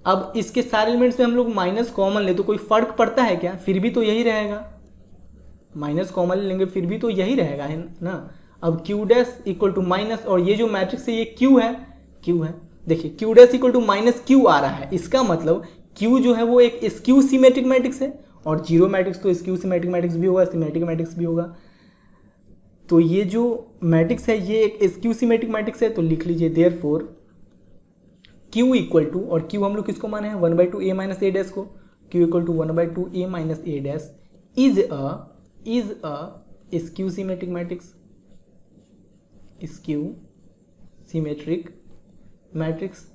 अब इसके सारे एलिमेंट्स में हम लोग माइनस कॉमन ले तो कोई फर्क पड़ता है क्या, फिर भी तो यही रहेगा, माइनस कॉमन लेंगे फिर भी तो यही रहेगा, है ना। अब q dash equal to minus, और ये जो मैट्रिक्स है ये q है, देखिए q dash equal to -q आ रहा है, इसका मतलब q जो है वो एक स्क्यू सिमेट्रिक मैट्रिक्स है, और जीरो मैट्रिक्स तो स्क्यू सिमेट्रिक मैट्रिक्स भी होगा, सिमेट्रिक मैट्रिक्स भी होगा। तो ये जो मैट्रिक्स है ये एक स्क्यू सिमेट्रिक मैट्रिक्स है, तो लिख लीजिए देयरफॉर q इक्वल टू, और q हम लोग किसको माने हैं 1/2 a माइनस ए डैश को, q equal to 1/2 a minus A dash is a skew symmetric matrix, skew symmetric matrix.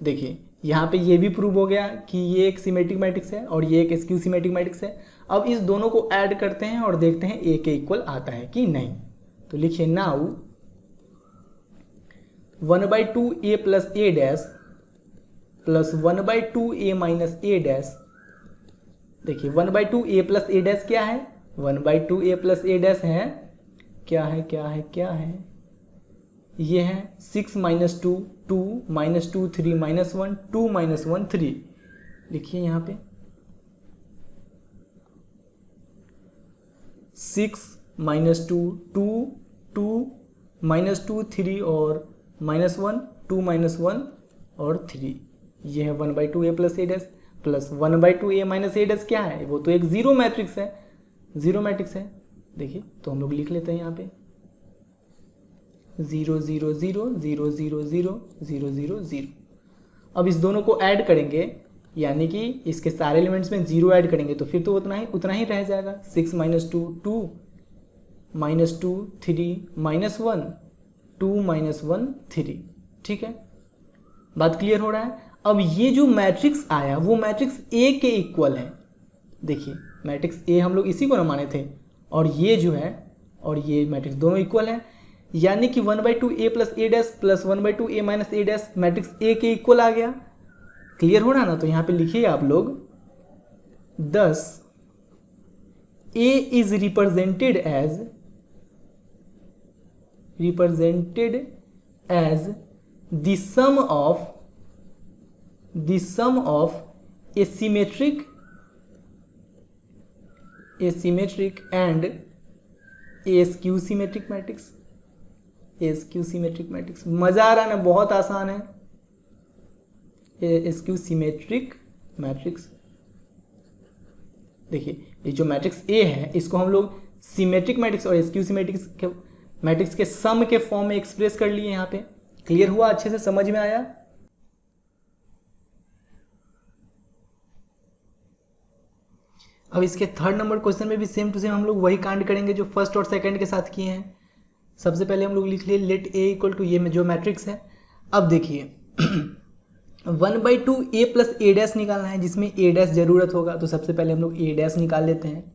देखिए यहाँ पे ये भी प्रूव हो गया कि ये एक सिमेट्रिक मैट्रिक्स है और ये एक स्क्यू सिमेट्रिक मैट्रिक्स है। अब इस दोनों को ऐड करते हैं और देखते हैं a के इक्वल आता है कि नहीं। तो लिखिए now 1/2 a plus A dash plus 1/2 a minus A dash. देखिए 1/2 a प्लस ए डैश क्या है, 1/2 a प्लस ए डैश है क्या है, क्या है, क्या है, ये है 6 - 2 2 -2 3 -1 2 -1 3। लिखिए यहाँ पे 6 - 2 2 2 -2 3 और -1 2 -1 और 3, ये है 1/2 a plus A dash plus 1/2 a minus A dash क्या है, वो तो एक जीरो मैट्रिक्स है, जीरो मैट्रिक्स है। देखिए तो हम लोग लिख लेते हैं यहाँ पे 0 0 0 0 0 0 0 0 0। अब इस दोनों को ऐड करेंगे, यानी कि इसके सारे एलिमेंट्स में 0 ऐड करेंगे तो फिर तो उतना ही रह जाएगा। 6 - 2 2 -2 3 -1 2 -1 3। ठीक है, बात क्लियर हो रहा है। अब ये जो मैट्रिक्स आया वो मैट्रिक्स ए के इक्वल है। देखिए मैट्रिक्स ए हम लोग इसी को ना माने थे, और ये जो है और ये मैट्रिक्स दोनों इक्वल है, यानी कि 1/2 a plus A dash plus 1/2 a minus A dash matrix A के इक्वल आ गया। क्लियर हो रहा ना। तो यहाँ पे लिखिए आप लोग 10 a is represented as the sum of a symmetric and a skew symmetric matrix. Skew symmetric matrix, मजा आ रहा है ना, बहुत आसान है। स्क्यू सिमेट्रिक मैट्रिक्स, देखिए ये जो मैट्रिक्स ए है इसको हम लोग सिमेट्रिक मैट्रिक्स और स्क्यू सिमेट्रिक मैट्रिक्स के सम के फॉर्म में एक्सप्रेस कर लिए यहाँ पे। क्लियर हुआ, अच्छे से समझ में आया। अब इसके थर्ड नंबर क्वेश्चन में भी सेम टू सेम हम लोग वही कांड करेंगे जो फर्स्ट और सेकंड के साथ किए हैं। सबसे पहले हम लोग लिख लिए लेट ए इक्वल टू ये जो मैट्रिक्स है। अब देखिए 1/2 a प्लस ए डैश निकालना है, जिसमें ए डैश जरूरत होगा। तो सबसे पहले हम लोग ए डैश निकाल लेते हैं।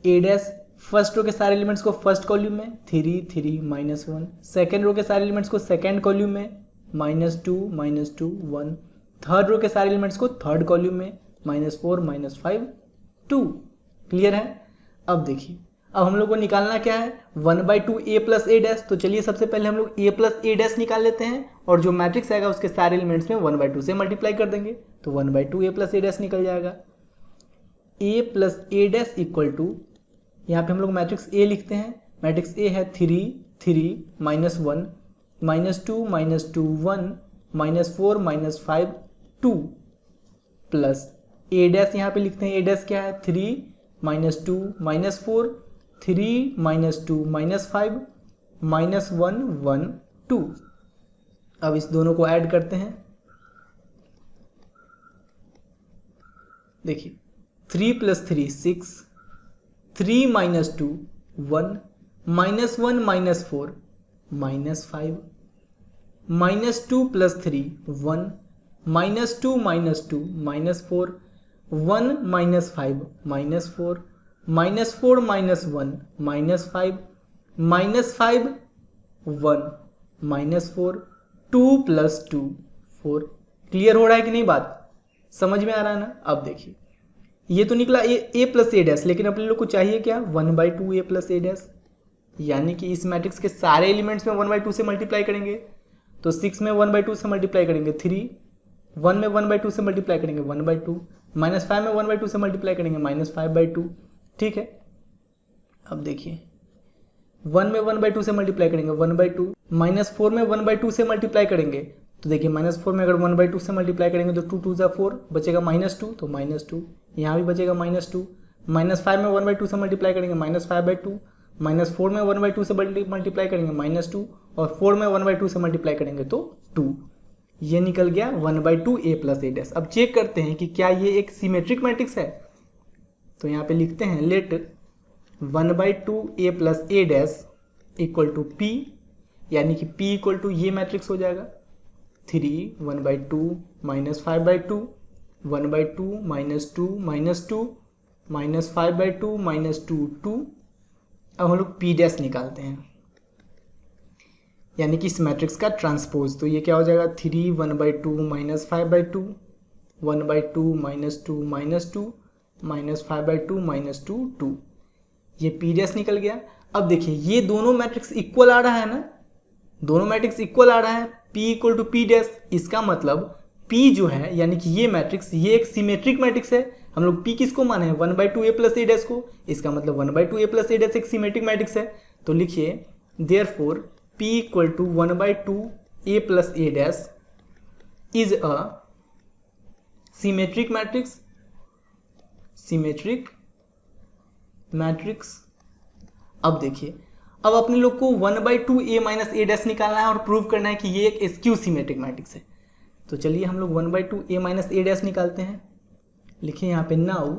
ए डैश फर्स्ट रो के सारे एलिमेंट्स को फर्स्ट कॉलम में 3 3 -1, सेकेंड रो के सारे एलिमेंट्स को सेकेंड कॉलम में -2 -2 1, थर्ड रो के सारे एलिमेंट्स को थर्ड कॉलम में -4 -5 2। क्लियर है। अब देखिए, अब हम लोग को निकालना क्या है, 1/2 a प्लस a डैश। तो चलिए सबसे पहले हम लोग a प्लस a डैश निकाल लेते हैं और जो मैट्रिक्स आएगा उसके सारे एलिमेंट्स में 1/2 से मल्टीप्लाई कर देंगे। तो 1/2 a प्लस a डैश निकल जाएगा। a plus a dash equal to, यहाँ पे हम लोग मैट्रिक्स a लिखते हैं। मैट्रिक्स a है 3 3 -1 -2 -2 1 -4 -5 2 प्लस a डैश यहाँ पे लिखते हैं। a डैश क्या है, 3 -2 -4 3 -2 -5 -1 1 2। अब इस दोनों को ऐड करते हैं। देखिए 3 + 3 6 3 - 2 1 -1 -4 -5 -2 + 3 1 -2 -2 -4 1 - 5 -4 -4 -1 -5 -5 1 -4 2 + 2 4। क्लियर हो रहा है कि नहीं, बात समझ में आ रहा है ना। अब देखिए ये तो निकला a प्लस a डैश, लेकिन अपने लोग को चाहिए क्या, 1/2 a प्लस a डैश, यानी कि इस मैट्रिक्स के सारे एलिमेंट्स में 1/2 से मल्टीप्लाई करेंगे। तो 6 में 1/2 से मल्टीप्लाई करेंगे 3, 1 में 1/2 से मल्टीप्लाई करेंगे 1/2, -5 में 1/2 से मल्टीप्लाई करेंगे -5/2। ठीक है। अब देखिए 1 में 1/2 से मल्टीप्लाई करेंगे 1/2, -4 में 1/2 से मल्टीप्लाई करेंगे। तो देखिए -4 में अगर 1/2 से मल्टीप्लाई करेंगे तो 2 2 = 4 बचेगा -2, तो -2 यहाँ भी बचेगा -2। -5 में 1/2 से मल्टीप्लाई करेंगे -5/2, -4 में 1/2 से मल्टीप्लाई करेंगे -2 और 4 में 1/2 से मल्टीप्लाई करेंगे तो 2। ये निकल गया 1/2 a प्लस a डैश। अब चेक करते हैं कि क्या ये एक सिमेट्रिक मैट्रिक्स है। तो यहाँ पे लिखते हैं let 1/2 a plus a dash equal to p, यानी कि p इक्वल टू ये मैट्रिक्स हो जाएगा 3 1/2 -5/2 1/2 -2 -2 -5/2 -2 2। अब हम लोग p डैश निकालते हैं, यानी कि इस मैट्रिक्स का ट्रांसपोज। तो ये क्या हो जाएगा 3 1/2 -5/2 1/2 -2 -2 -5/2 -2 2। ये p डैश निकल गया। अब देखिए ये दोनों मैट्रिक्स इक्वल आ रहा है ना, दोनों मैट्रिक्स इक्वल आ रहा है, p equal to p dash. इसका मतलब p जो है, यानी कि ये मैट्रिक्स, ये एक सिमेट्रिक मैट्रिक्स है। हम लोग p किसको माने हैं, 1/2 a प्लस a डैश को। इसका मतलब 1/2 a प्लस a डैश एक सिमेट्रिक मैट्रिक्स है। तो लिखिए therefore p equal to 1/2 a plus a dash is a symmetric matrix, symmetric matrix. अब देखिए, अब अपने लोग को 1/2 a माइनस a डैश निकालना है और प्रूव करना है कि ये एक स्क्यू सिमेट्रिक मैट्रिक्स है। तो चलिए हम लोग 1/2 a माइनस a डैश निकालते हैं। लिखिए यहाँ पे नाउ,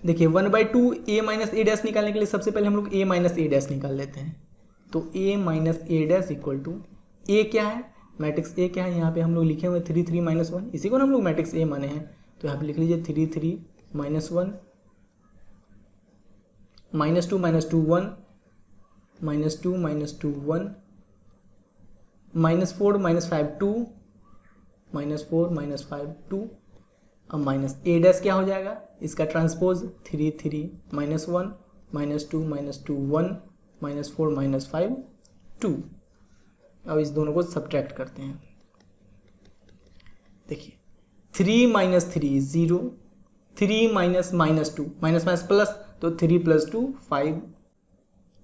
देखिए 1/2 a माइनस a डैश निकालने के लिए सबसे पहले हम लोग a माइनस a डैश निकाल लेते हैं। तो a minus a dash equal to a क्या है, मैट्रिक्स a क्या है, यहाँ पे हम लोग लिखे हुए 3 3 -1, इसी को ना हम लोग मैट्रिक्स a माने हैं। तो यहाँ पे लिख लीजिए 3 3 -1 -2 -2 1 -2 -2 1 -4 -5 2 -4 -5 2। अब माइनस a डैश क्या हो जाएगा, इसका ट्रांसपोज 3 3 -1 -2 -2 1 -4 -5 2। अब इस दोनों को सब्ट्रैक्ट करते हैं। देखिए 3 - 3 0, 3 - -2 माइनस प्लस, तो 3 + 2 5।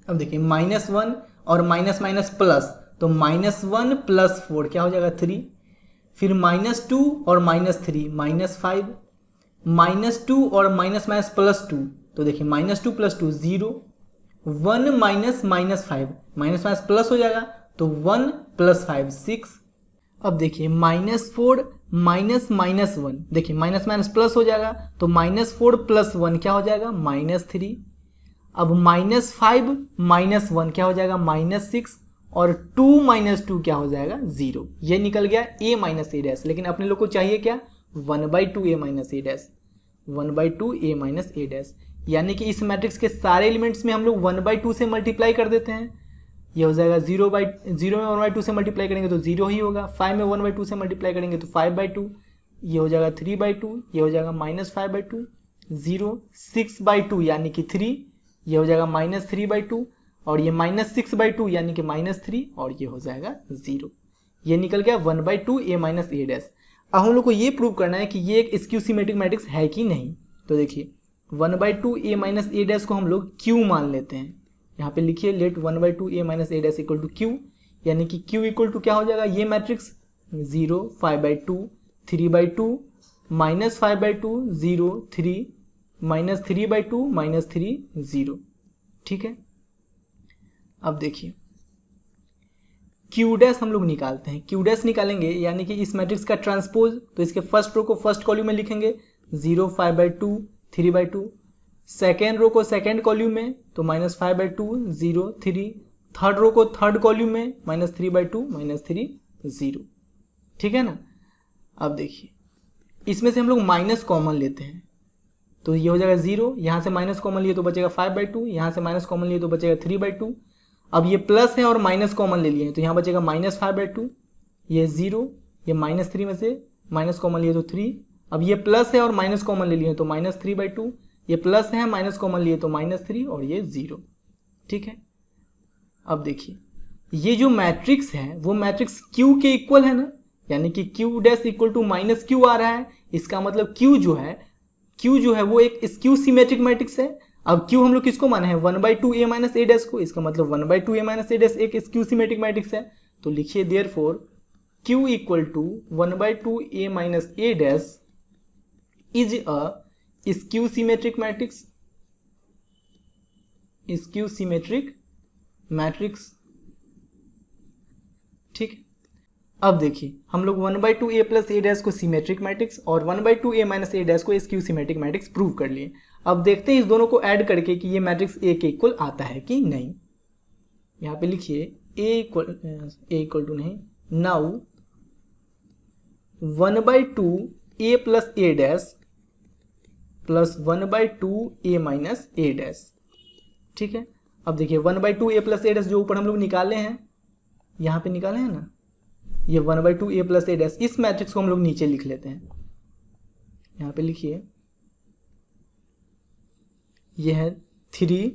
अब देखिए -1 और माइनस माइनस प्लस, तो -1 + 4 क्या हो जाएगा 3, फिर -2 और -3 -5, -2 और माइनस +2, तो देखिए -2 + 2 0, 1 माइनस -5 माइनस प्लस हो जाएगा, तो 1 + 5 6। अब देखिए -4 -1, देखिए माइनस प्लस हो जाएगा, तो -4 + 1 क्या हो जाएगा -3। अब -5 -1 क्या हो जाएगा -6 और 2 - 2 क्या हो जाएगा 0। ये निकल गया a माइनस a डैश। लेकिन अपने लोग को चाहिए क्या, 1/2 a minus a dash, 1/2 a minus a dash, यानी कि इस मैट्रिक्स के सारे एलिमेंट्स में हम लोग 1/2 से मल्टीप्लाई कर देते हैं। ये हो जाएगा 0 में 1/2 से मल्टीप्लाई करेंगे तो 0 ही होगा, 5 में 1/2 से मल्टीप्लाई करेंगे तो 5/2, ये हो जाएगा 3/2, ये हो जाएगा -5/2, 0, 6/2 यानी कि 3, ये हो जाएगा -3/2 और ये -6/2 यानी कि -3 और ये हो जाएगा 0। ये निकल गया 1/2 a माइनस a डैश। अब हम लोग को ये प्रूव करना है कि ये एक स्क्यू सिमेट्रिक मैट्रिक्स है कि नहीं। तो देखिए 1/2 a माइनस a डैश को हम लोग q मान लेते हैं। यहाँ पे लिखिए let 1/2 a minus a dash equal to q, यानी कि q इक्वल टू क्या हो जाएगा, ये मैट्रिक्स 0, 5/2, 3/2, -5/2, 0, 3, -3/2, -3, 0। ठीक है, अब देखिए क्यू डैश हम लोग निकालते हैं। क्यू डैश निकालेंगे यानी कि इस मैट्रिक्स का ट्रांसपोज, तो इसके फर्स्ट रो को फर्स्ट कॉलम में लिखेंगे 0, 5/2, 3/2, सेकेंड रो को सेकेंड कॉलम में तो -5/2, 0, 3, थर्ड रो को थर्ड कॉलम में -3/2, -3, 0। ठीक है ना। अब देखिए इसमें से हम लोग माइनस कॉमन लेते हैं तो ये हो जाएगा 0, यहाँ से माइनस कॉमन लिए तो बचेगा 5/2, यहाँ से माइनस कॉमन लिए तो बचेगा 3/2। अब ये प्लस है और माइनस कॉमन ले लिए हैं तो यहाँ बचेगा -5/2, ये 0, ये -3 में से माइनस कॉमन लिए तो 3। अब ये प्लस है और माइनस कॉमन ले लिए तो -3/2, ये प्लस है माइनस कॉमन लिए तो -3 और ये 0। ठीक है, अब देखिए ये जो मैट्रिक्स है वो मैट्रिक्स Q के इक्वल है ना, यानी कि Q dash equal to -Q आ रहा है। इसका मतलब Q जो है वो एक स्क्यू सिमेट्रिक मैट्रिक्स है। अब Q हम लोग किसको माने हैं, 1/2 a माइनस a डैश को। इसका मतलब 1/2 a माइनस a डैश एक स्क्यू सिमेट्रिक मैट्रिक्स है। तो लिखिए therefore Q equal to 1/2 a minus a dash is a skew symmetric matrix, skew symmetric matrix. ठीक है, अब देखिए हम लोग 1/2 a प्लस a डैश को सिमेट्रिक मैट्रिक्स और 1/2 a माइनस a डैश को स्क्यू सिमेट्रिक मैट्रिक्स प्रूव कर लिए। अब देखते हैं इस दोनों को ऐड करके कि ये मैट्रिक्स a के इक्वल आता है कि नहीं। यहाँ पे लिखिए a इक्वल टू नहीं, now 1/2 a plus a dash plus 1/2 a minus a dash. ठीक है, अब देखिए 1/2 a प्लस a डैश जो ऊपर हम लोग निकाले हैं, यहाँ पे निकाले हैं ना, ये 1/2 a प्लस a डैश, इस मैट्रिक्स को हम लोग नीचे लिख लेते हैं। यहाँ पे लिखिए ये है 3,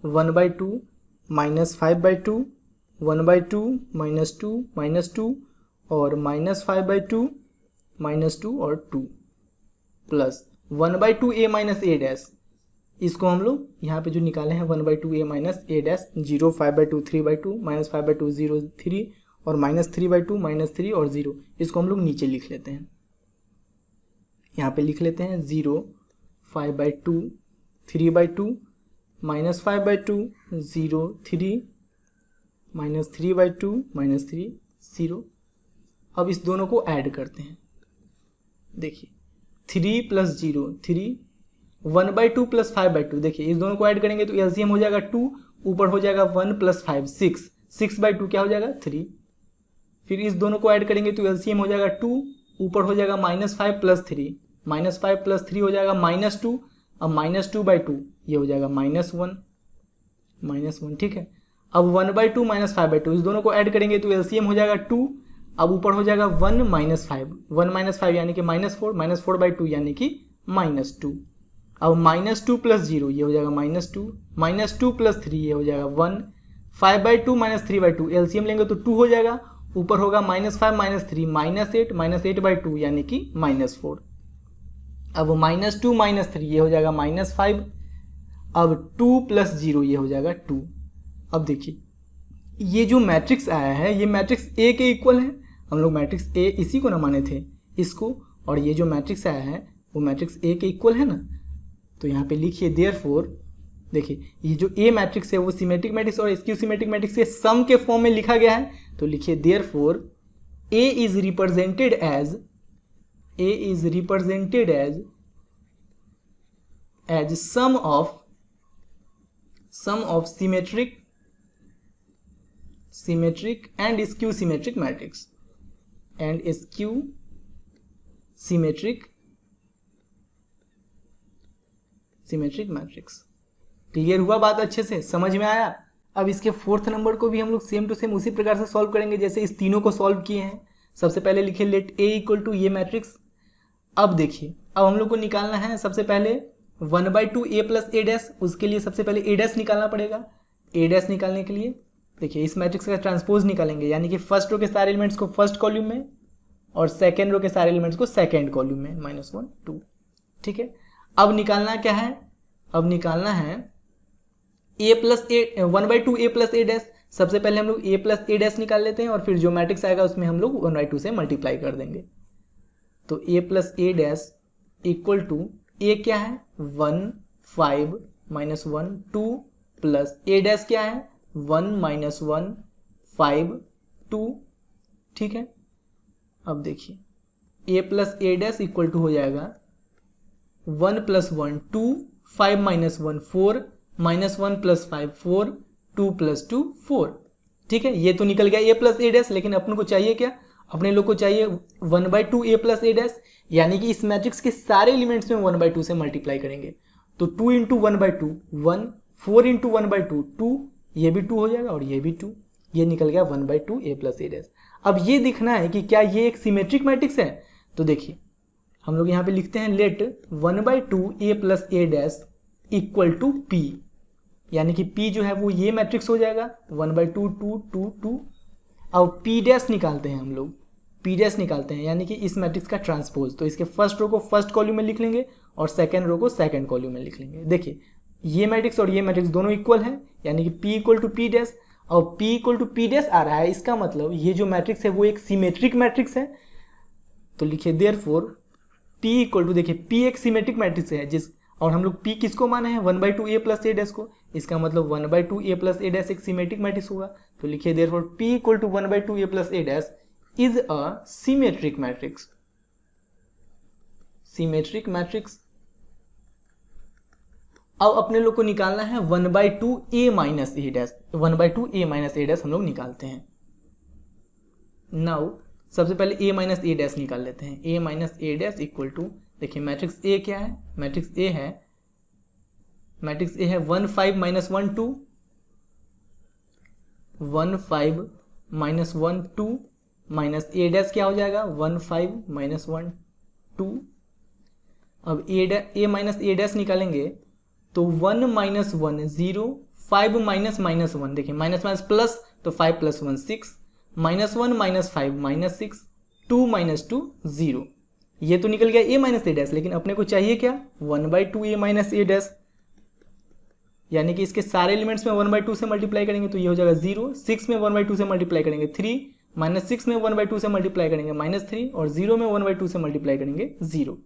1/2, -5/2, 1/2, -2 और -5/2, -2 और 2 plus 1/2 a minus a dash, इसको हम लोग यहाँ पे जो निकाले हैं 1/2 a माइनस a डैश 0, 5/2, 3/2, -5/2, 0, 3 और -3/2, -3 और 0, इसको हम लोग नीचे लिख लेते हैं। यहाँ पे लिख लेते हैं 0, 5/2, 3/2, -5/2, 0, 3, -3/2, -3, 0। अब इस दोनों को ऐड करते हैं। देखिए 3 प्लस 0 3, 1/2 प्लस 5/2, देखिए इस दोनों को ऐड करेंगे तो एलसीएम हो जाएगा 2, ऊपर हो जाएगा 1 प्लस 5 6, 6/2 क्या हो जाएगा 3। फिर इस दोनों को ऐड करेंगे तो एलसीएम हो जाएगा 2, ऊपर हो जाएगा -5 प्लस 3, -5 प्लस 3 हो जाएगा -2, अब -2/2 ये हो जाएगा -1। ठीक है, अब 1/2 -5/2 इस दोनों को ऐड करेंगे तो एलसीएम हो जाएगा 2, अब ऊपर हो जाएगा 1 -5 यानी कि -4, -4/2 यानी कि -2। अब -2 प्लस 0 ये हो जाएगा -2, -2 प्लस 3 ये हो जाएगा 1, 5/2 -3/2 एलसीएम लेंगे तो 2 हो जाएगा, ऊपर होगा -5 -3 -8, -8/2 यानी कि -4। अब -2 -3 ये हो जाएगा -5, अब 2 प्लस 0 ये हो जाएगा 2। अब देखिए ये जो मैट्रिक्स आया है ये मैट्रिक्स A के इक्वल है। हम लोग मैट्रिक्स A इसी को ना माने थे इसको, और ये जो मैट्रिक्स आया है वो मैट्रिक्स A के इक्वल है ना। तो यहाँ पे लिखिए देयरफॉर, देखिए ये जो A मैट्रिक्स है वो सिमेट्रिक मैट्रिक्स और स्क्यू सिमेट्रिक मैट्रिक्स के सम के फॉर्म में लिखा गया है। तो लिखिए therefore A is represented as sum of symmetric and skew symmetric matrix symmetric matrix. Clear हुआ बात, अच्छे से समझ में आया। अब इसके 4th नंबर को भी हम लोग सेम टू सेम उसी प्रकार से सॉल्व करेंगे जैसे इस तीनों को सॉल्व किए हैं। सबसे पहले लिखिए लेट A इक्वल टू ये मैट्रिक्स, अब देखिए, अब हम लोग को निकालना है सबसे पहले 1/2 a प्लस ए डैश। उसके लिए सबसे पहले ए डैश निकालना पड़ेगा। ए डैश निकालने के लिए देखिए इस मैट्रिक्स का ट्रांसपोज निकालेंगे, यानी कि फर्स्ट रो के सारे एलिमेंट्स को फर्स्ट कॉलम में और सेकेंड रो के सारे एलिमेंट्स को सेकेंड कॉलम में, -1 2। ठीक है, अब निकालना क्या है, अब निकालना है a plus A 1/2 a plus A dash. सबसे पहले हम लोग a प्लस ए डैश निकाल लेते हैं और फिर जो मैट्रिक्स आएगा उसमें हम लोग 1/2 से मल्टीप्लाई कर देंगे। तो a plus A dash equal to a क्या है 1 5 -1 2 प्लस a डैश क्या है 1 -1 5 2। ठीक है, अब देखिए a plus A dash equal to हो जाएगा 1 + 1 2 5 - 1 4 -1 + 5 4 2 + 2 4। ठीक है, ये तो निकल गया a प्लस ए डैश, लेकिन अपन को चाहिए क्या, अपने लोग को चाहिए 1/2 a प्लस ए डैश, यानी कि इस मैट्रिक्स के सारे एलिमेंट्स में 1/2 से मल्टीप्लाई करेंगे। तो 2 × 1/2 1, 4 × 1/2 2, ये भी 2 हो जाएगा और ये भी 2, ये निकल गया 1/2 a प्लस ए डैश। अब ये दिखना है कि क्या ये एक सिमेट्रिक मैट्रिक्स है। तो देखिए हम लोग यहाँ पे लिखते हैं let 1/2 a plus A dash equal to p, यानी कि p जो है वो ये मैट्रिक्स हो जाएगा 1/2 2 2 2। अब p डैश निकालते हैं हम लोग, p डैश निकालते हैं यानी कि इस मैट्रिक्स का ट्रांसपोज। तो इसके फर्स्ट रो को फर्स्ट कॉलम में लिख लेंगे और सेकंड रो को सेकंड कॉलम में लिख लेंगे। देखिए ये मैट्रिक्स और ये मैट्रिक्स दोनों इक्वल है, यानी कि p equal to p dash, और p equal to p dash आ रहा है, इसका मतलब ये जो मैट्रिक्स है वो एक सिमेट्रिक मैट्रिक्स है। तो लिखिए देयरफॉर p इक्वल टू, देखिए p एक सिमेट्रिक मैट्रिक्स है जिस, और हम लोग p किसको माने हैं 1/2 a प्लस ए डैश को, इसका मतलब 1/2 a प्लस ए डैश एक सिमेट्रिक मैट्रिक्स होगा। तो लिखिए therefore p equal to 1/2 a plus A dash is a symmetric matrix. Symmetric matrix. अब अपने लोग को निकालना है 1/2 a minus A dash, 1/2 a minus A dash हम लोग निकालते हैं। नाउ सबसे पहले a माइनस ए डैश निकाल लेते हैं। a minus A dash equal to, देखिए मैट्रिक्स a क्या है, मैट्रिक्स a है 1 5 - 1 2, 1 5 - 1 2 माइनस ए डैश क्या हो जाएगा 1 5 - 1 2। अब a माइनस ए डैश निकालेंगे तो 1 - 1 0, 5 - 1, देखिए माइनस माइनस प्लस, तो 5 + 1 6, -1 - 5 -6, 2 - 2 0। ये तो निकल गया a माइनस ए डैश, लेकिन अपने को चाहिए क्या 1/2 a माइनस ए डैश, यानी कि इसके सारे एलिमेंट्स में 1/2 से मल्टीप्लाई करेंगे तो ये हो जाएगा 0, 6 में 1/2 से मल्टीप्लाई करेंगे 3, -6 में 1/2 से मल्टीप्लाई करेंगे -3, और 0 में 1/2 से मल्टीप्लाई करेंगे 0।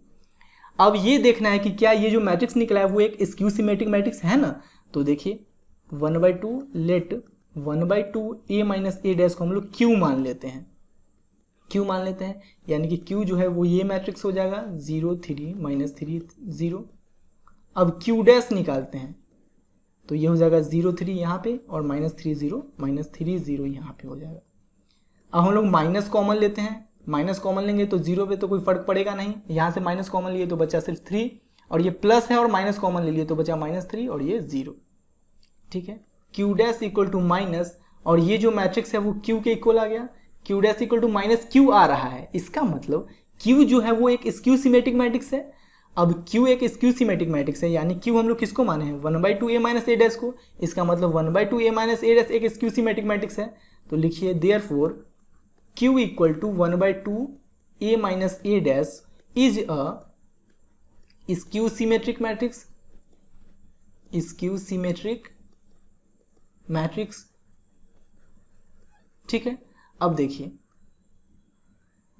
अब ये देखना है कि क्या ये जो मैट्रिक्स निकला है वो एक स्क्यू सिमेट्रिक मैट्रिक्स है ना। तो देखिए 1/2 let 1/2 a minus A dash को हम लोग q मान लेते हैं, q मान लेते हैं, यानी कि q जो है वो ये मैट्रिक्स हो जाएगा 0 3 -3 0। अब q डैश निकालते हैं तो ये हो जाएगा 0 3 यहाँ पे और -3 0 -3 0 यहाँ पे हो जाएगा। अब हम लोग माइनस कॉमन लेते हैं, माइनस कॉमन लेंगे तो 0 पे तो कोई फर्क पड़ेगा नहीं, यहाँ से माइनस कॉमन लिए तो बचा सिर्फ 3, और ये प्लस है और माइनस कॉमन ले लिए तो बचा -3 और ये 0। ठीक है, q dash equal to minus, और ये जो मैट्रिक्स है वो q के इक्वल आ गया, q dash equal to -q आ रहा है, इसका मतलब q जो है वो एक स्क्यू सिमेट्रिक मैट्रिक्स है। अब q एक स्क्यू सिमेट्रिक मैट्रिक्स है, यानी q हम लोग किसको माने हैं 1/2 a माइनस ए डैश को, इसका मतलब 1/2 a माइनस ए डैश एक स्क्यू सिमेट्रिक मैट्रिक्स है। तो लिखिए therefore q equal to 1/2 a minus A dash is a skew symmetric matrix, skew symmetric matrix. ठीक है, अब देखिए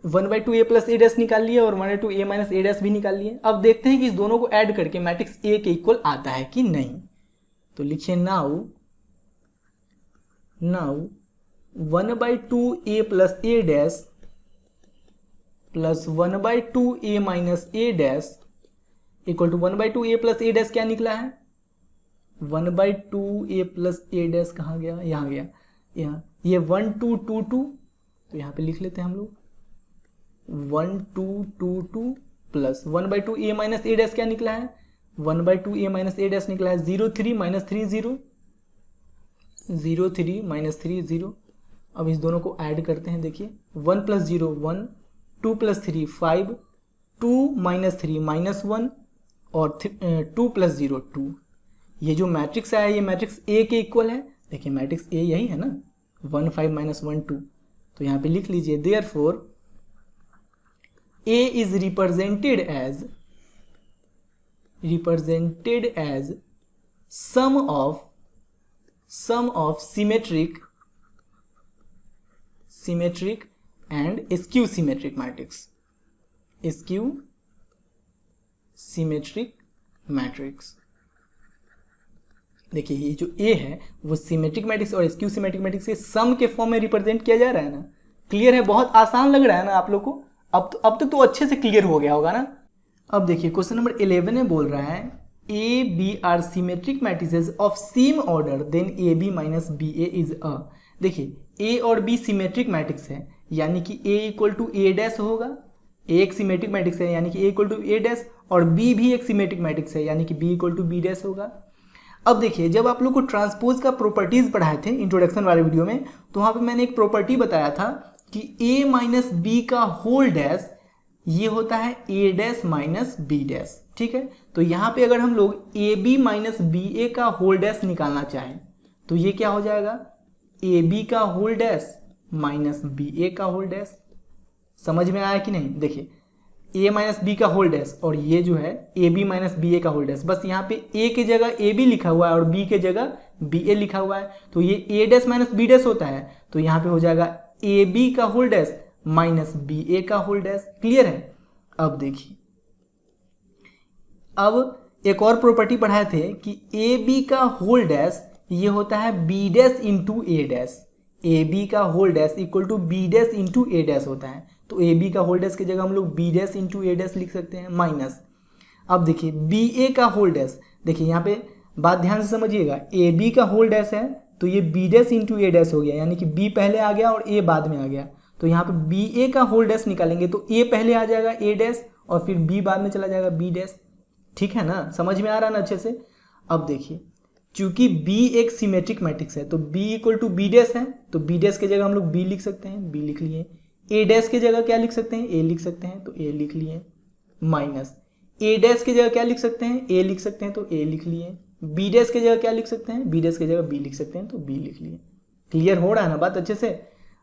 1/2 a प्लस ए डैश निकाल लिए और 1/2 a माइनस ए डैश भी निकाल लिए। अब देखते हैं कि इस दोनों को ऐड करके मैट्रिक्स a के इक्वल आता है कि नहीं। तो लिखिए now 1/2 a plus A dash plus 1/2 a minus A dash equal to 1/2 a plus A dash क्या निकला है 1/2 a प्लस ए डैश कहाँ गया, यहाँ गया, यहाँ ये 1 2 2 2, तो यहाँ पे लिख लेते हैं हम लोग 1 2 2 2 plus 1/2 a minus A dash क्या निकला है 1/2 a माइनस ए डैश निकला है 0 3 -3 0, 0 3 -3 0। अब इस दोनों को ऐड करते हैं, देखिए 1 + 0 1, 2 + 3 5, 2 माइनस 3 माइनस 1 और 2 प्लस 0 2। ये जो मैट्रिक्स आया ये मैट्रिक्स ए के इक्वल है। देखिए मैट्रिक्स ए यही है ना, 1 5 माइनस 1 2। तो यहाँ पे लिख लीजिए therefore A is represented as sum of symmetric and skew symmetric matrix. देखिए ये जो ए है वो सिमेट्रिक मैट्रिक्स और स्क्यू सिमेट्रिक मैट्रिक्स के सम के फॉर्म में रिप्रेजेंट किया जा रहा है ना। क्लियर है? बहुत आसान लग रहा है ना आप लोग को? अब तक तो अच्छे से क्लियर हो गया होगा ना। अब देखिए क्वेश्चन नंबर 11 में बोल रहा है A B are symmetric matrices of same order then A B minus B A is a. देखिए ए और बी सिमेट्रिक मैट्रिक्स है यानी कि A equal to A dash होगा। ए एक सिमेट्रिक मैट्रिक्स है यानी कि A equal to A dash, और बी भी एक सिमेट्रिक मैट्रिक्स है यानी कि B equal to B dash होगा। अब देखिए जब आप लोग को ट्रांसपोज का प्रॉपर्टीज पढ़ाए थे इंट्रोडक्शन वाले वीडियो में, तो वहाँ पे मैंने एक प्रॉपर्टी बताया था कि ए माइनस बी का होल डैश ये होता है A dash minus B dash. ठीक है, तो यहाँ पे अगर हम लोग A B minus B A का होल डैश निकालना चाहें तो ये क्या हो जाएगा, ए बी का whole dash minus B A का होल डैश। समझ में आया कि नहीं? देखिए ए माइनस बी का होल डैश और ये जो है A B minus B A का होल डैश, बस यहाँ पे ए की जगह ए बी लिखा हुआ है और बी के जगह बी ए लिखा हुआ है, तो ये A dash minus B dash होता है। तो यहाँ पे हो जाएगा ए बी का whole dash minus B A का होल डैश। क्लियर है? अब देखिए अब एक और प्रॉपर्टी पढ़ाए थे कि ए बी का होल डैश ये होता है B dash into A dash. A B का whole dash equal to B dash into A dash होता है, तो ए बी का होल डैश की जगह हम लोग B dash into A dash लिख सकते हैं माइनस। अब देखिए बी ए का होल डैश, देखिए यहाँ पे बात ध्यान से समझिएगा, ए बी का होल डैश है तो ये B dash into A dash हो गया, यानी कि बी पहले आ गया और ए बाद में आ गया। तो यहाँ पे बी ए का होल डैश निकालेंगे तो ए पहले आ जाएगा ए डैश और फिर बी बाद में चला जाएगा बी डैश। ठीक है ना? समझ में आ रहा है ना अच्छे से? अब देखिए चूंकि B एक सिमेट्रिक मैट्रिक्स है तो B equal to B dash है, तो बी डैश की जगह हम लोग B लिख सकते हैं, B लिख लिए। ए डैश की जगह क्या लिख सकते हैं, A लिख सकते हैं, तो A लिख लिए। माइनस ए डैश की जगह क्या लिख सकते हैं, A लिख सकते हैं, तो A लिख लिए। बी डैश की जगह क्या लिख सकते हैं, बी डैश की जगह B लिख सकते हैं, तो B लिख लिए। क्लियर हो रहा है ना बात अच्छे से?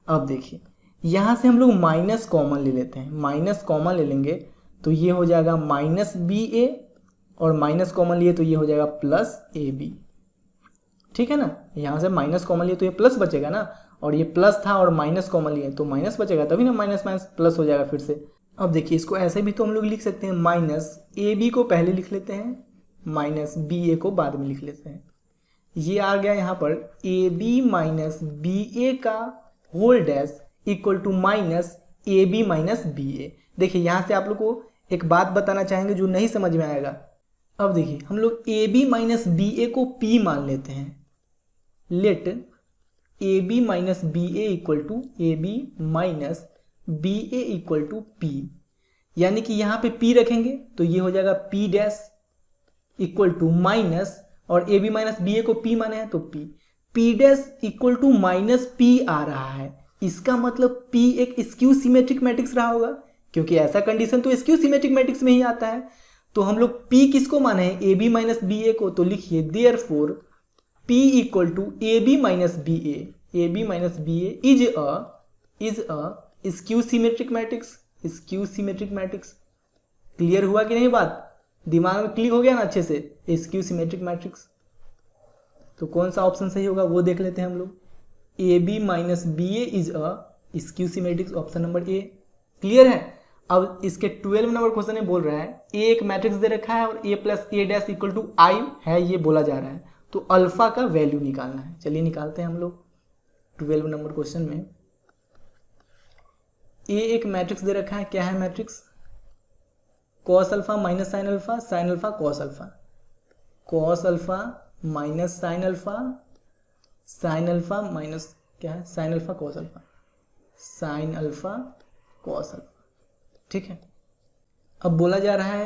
अब देखिए यहाँ से हम लोग माइनस कॉमन ले लेते हैं, माइनस कॉमन ले लेंगे तो ये हो जाएगा माइनस बी ए, और माइनस कॉमन लिए तो ये हो जाएगा प्लस ए बी। ठीक है ना? यहाँ से माइनस कॉमन लिए तो ये प्लस बचेगा ना, और ये प्लस था और माइनस कॉमन लिए तो माइनस बचेगा, तभी ना माइनस माइनस प्लस हो जाएगा फिर से। अब देखिए इसको ऐसे भी तो हम लोग लिख सकते हैं, माइनस ए बी को पहले लिख लेते हैं, माइनस बी ए को बाद में लिख लेते हैं। ये आ गया यहाँ पर A B minus B A का whole dash equal to minus A B minus B A. देखिए यहाँ से आप लोग को एक बात बताना चाहेंगे जो नहीं समझ में आएगा। अब देखिए हम लोग A B minus B A को पी मान लेते हैं। Let A B minus B A equal to A B minus B A equal to P, यानी कि यहाँ पे पी रखेंगे तो ये हो जाएगा P dash equal to minus, और A B minus B A को पी माने हैं तो P, P dash equal to minus P आ रहा है। इसका मतलब पी एक स्क्यू सिमेट्रिक मैट्रिक्स रहा होगा, क्योंकि ऐसा कंडीशन तो स्क्यू सिमेट्रिक मैट्रिक्स में ही आता है। तो हम लोग P किसको माने हैं, A B minus B A को, तो लिखिए therefore P equal to A B minus B A B minus B A is a skew symmetric matrix, skew symmetric matrix. Clear हुआ कि नहीं बात? दिमाग में क्लिक हो गया ना अच्छे से? Skew symmetric matrix. तो कौन सा ऑप्शन सही होगा वो देख लेते हैं हम लोग। A B minus B A is a skew symmetric, option number A. Clear है? अब इसके 12 नंबर क्वेश्चन में बोल रहा है ए एक मैट्रिक्स दे रखा है और A plus A dash equal to I है, ये बोला जा रहा है, तो अल्फा का वैल्यू निकालना है। चलिए निकालते हैं हम लोग। 12 नंबर क्वेश्चन में ए एक मैट्रिक्स दे रखा है, क्या है matrix, cos alpha minus sine alpha, sine alpha cos alpha, cos alpha minus sine alpha, sine alpha minus क्या है, sine alpha cos alpha, sine alpha cos alpha. ठीक है, अब बोला जा रहा है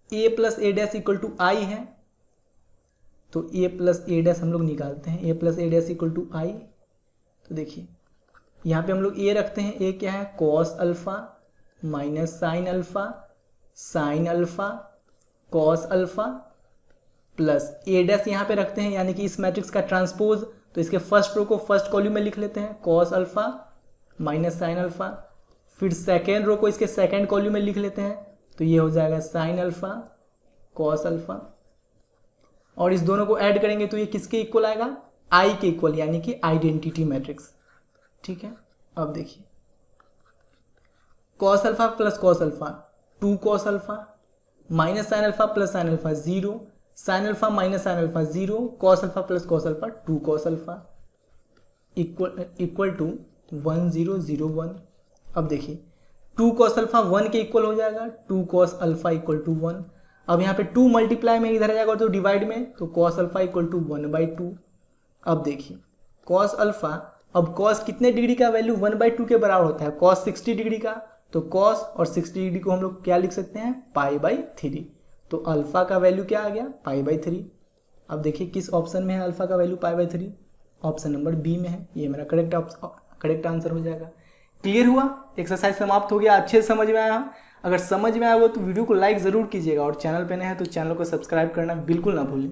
A plus A dash equal to I है, तो ए प्लस ए डैश हम लोग निकालते हैं, A plus A dash equal to I. तो देखिए यहाँ पे हम लोग ए रखते हैं, ए क्या है, cos alpha minus sine alpha, sine alpha cos alpha plus A dash यहाँ पे रखते हैं, यानी कि इस मैट्रिक्स का ट्रांसपोज, तो इसके फर्स्ट रो को फर्स्ट कॉलम में लिख लेते हैं cos alpha minus sine alpha, फिर सेकेंड रो को इसके सेकेंड कॉलम में लिख लेते हैं, तो ये हो जाएगा साइन अल्फा कॉस अल्फा, और इस दोनों को ऐड करेंगे तो ये किसके इक्वल आएगा, आई के इक्वल, यानी कि आइडेंटिटी मैट्रिक्स। ठीक है, अब देखिए cos alpha plus cos alpha 2 cos alpha minus sine alpha plus sine alpha 0, sine alpha minus sine alpha 0, cos alpha plus cos alpha 2 cos alpha equal to 1 0 0 1। अब देखिए 2 कॉस अल्फा 1 के equal हो जाएगा, 2 cos alpha equal to 1। अब यहाँ पे 2 multiply में इधर आ जाएगा तो डिवाइड में, तो कॉस अल्फा इक्वल टू 1/2। अब देखिए कॉस अल्फा, अब कॉस कितने डिग्री का वैल्यू 1/2 के बराबर होता है, कॉस 60 डिग्री का, तो कॉस और 60 डिग्री को हम लोग क्या लिख सकते हैं, π/3। तो अल्फा का वैल्यू क्या आ गया, π/3। अब देखिए किस ऑप्शन में है अल्फा का वैल्यू π/3, ऑप्शन नंबर बी में है, ये मेरा करेक्ट आंसर हो जाएगा। क्लियर हुआ, एक्सरसाइज समाप्त हो गया, अच्छे से समझ में आया। अगर समझ में आया हो तो वीडियो को लाइक ज़रूर कीजिएगा, और चैनल पे नए हैं तो चैनल को सब्सक्राइब करना बिल्कुल ना भूलें।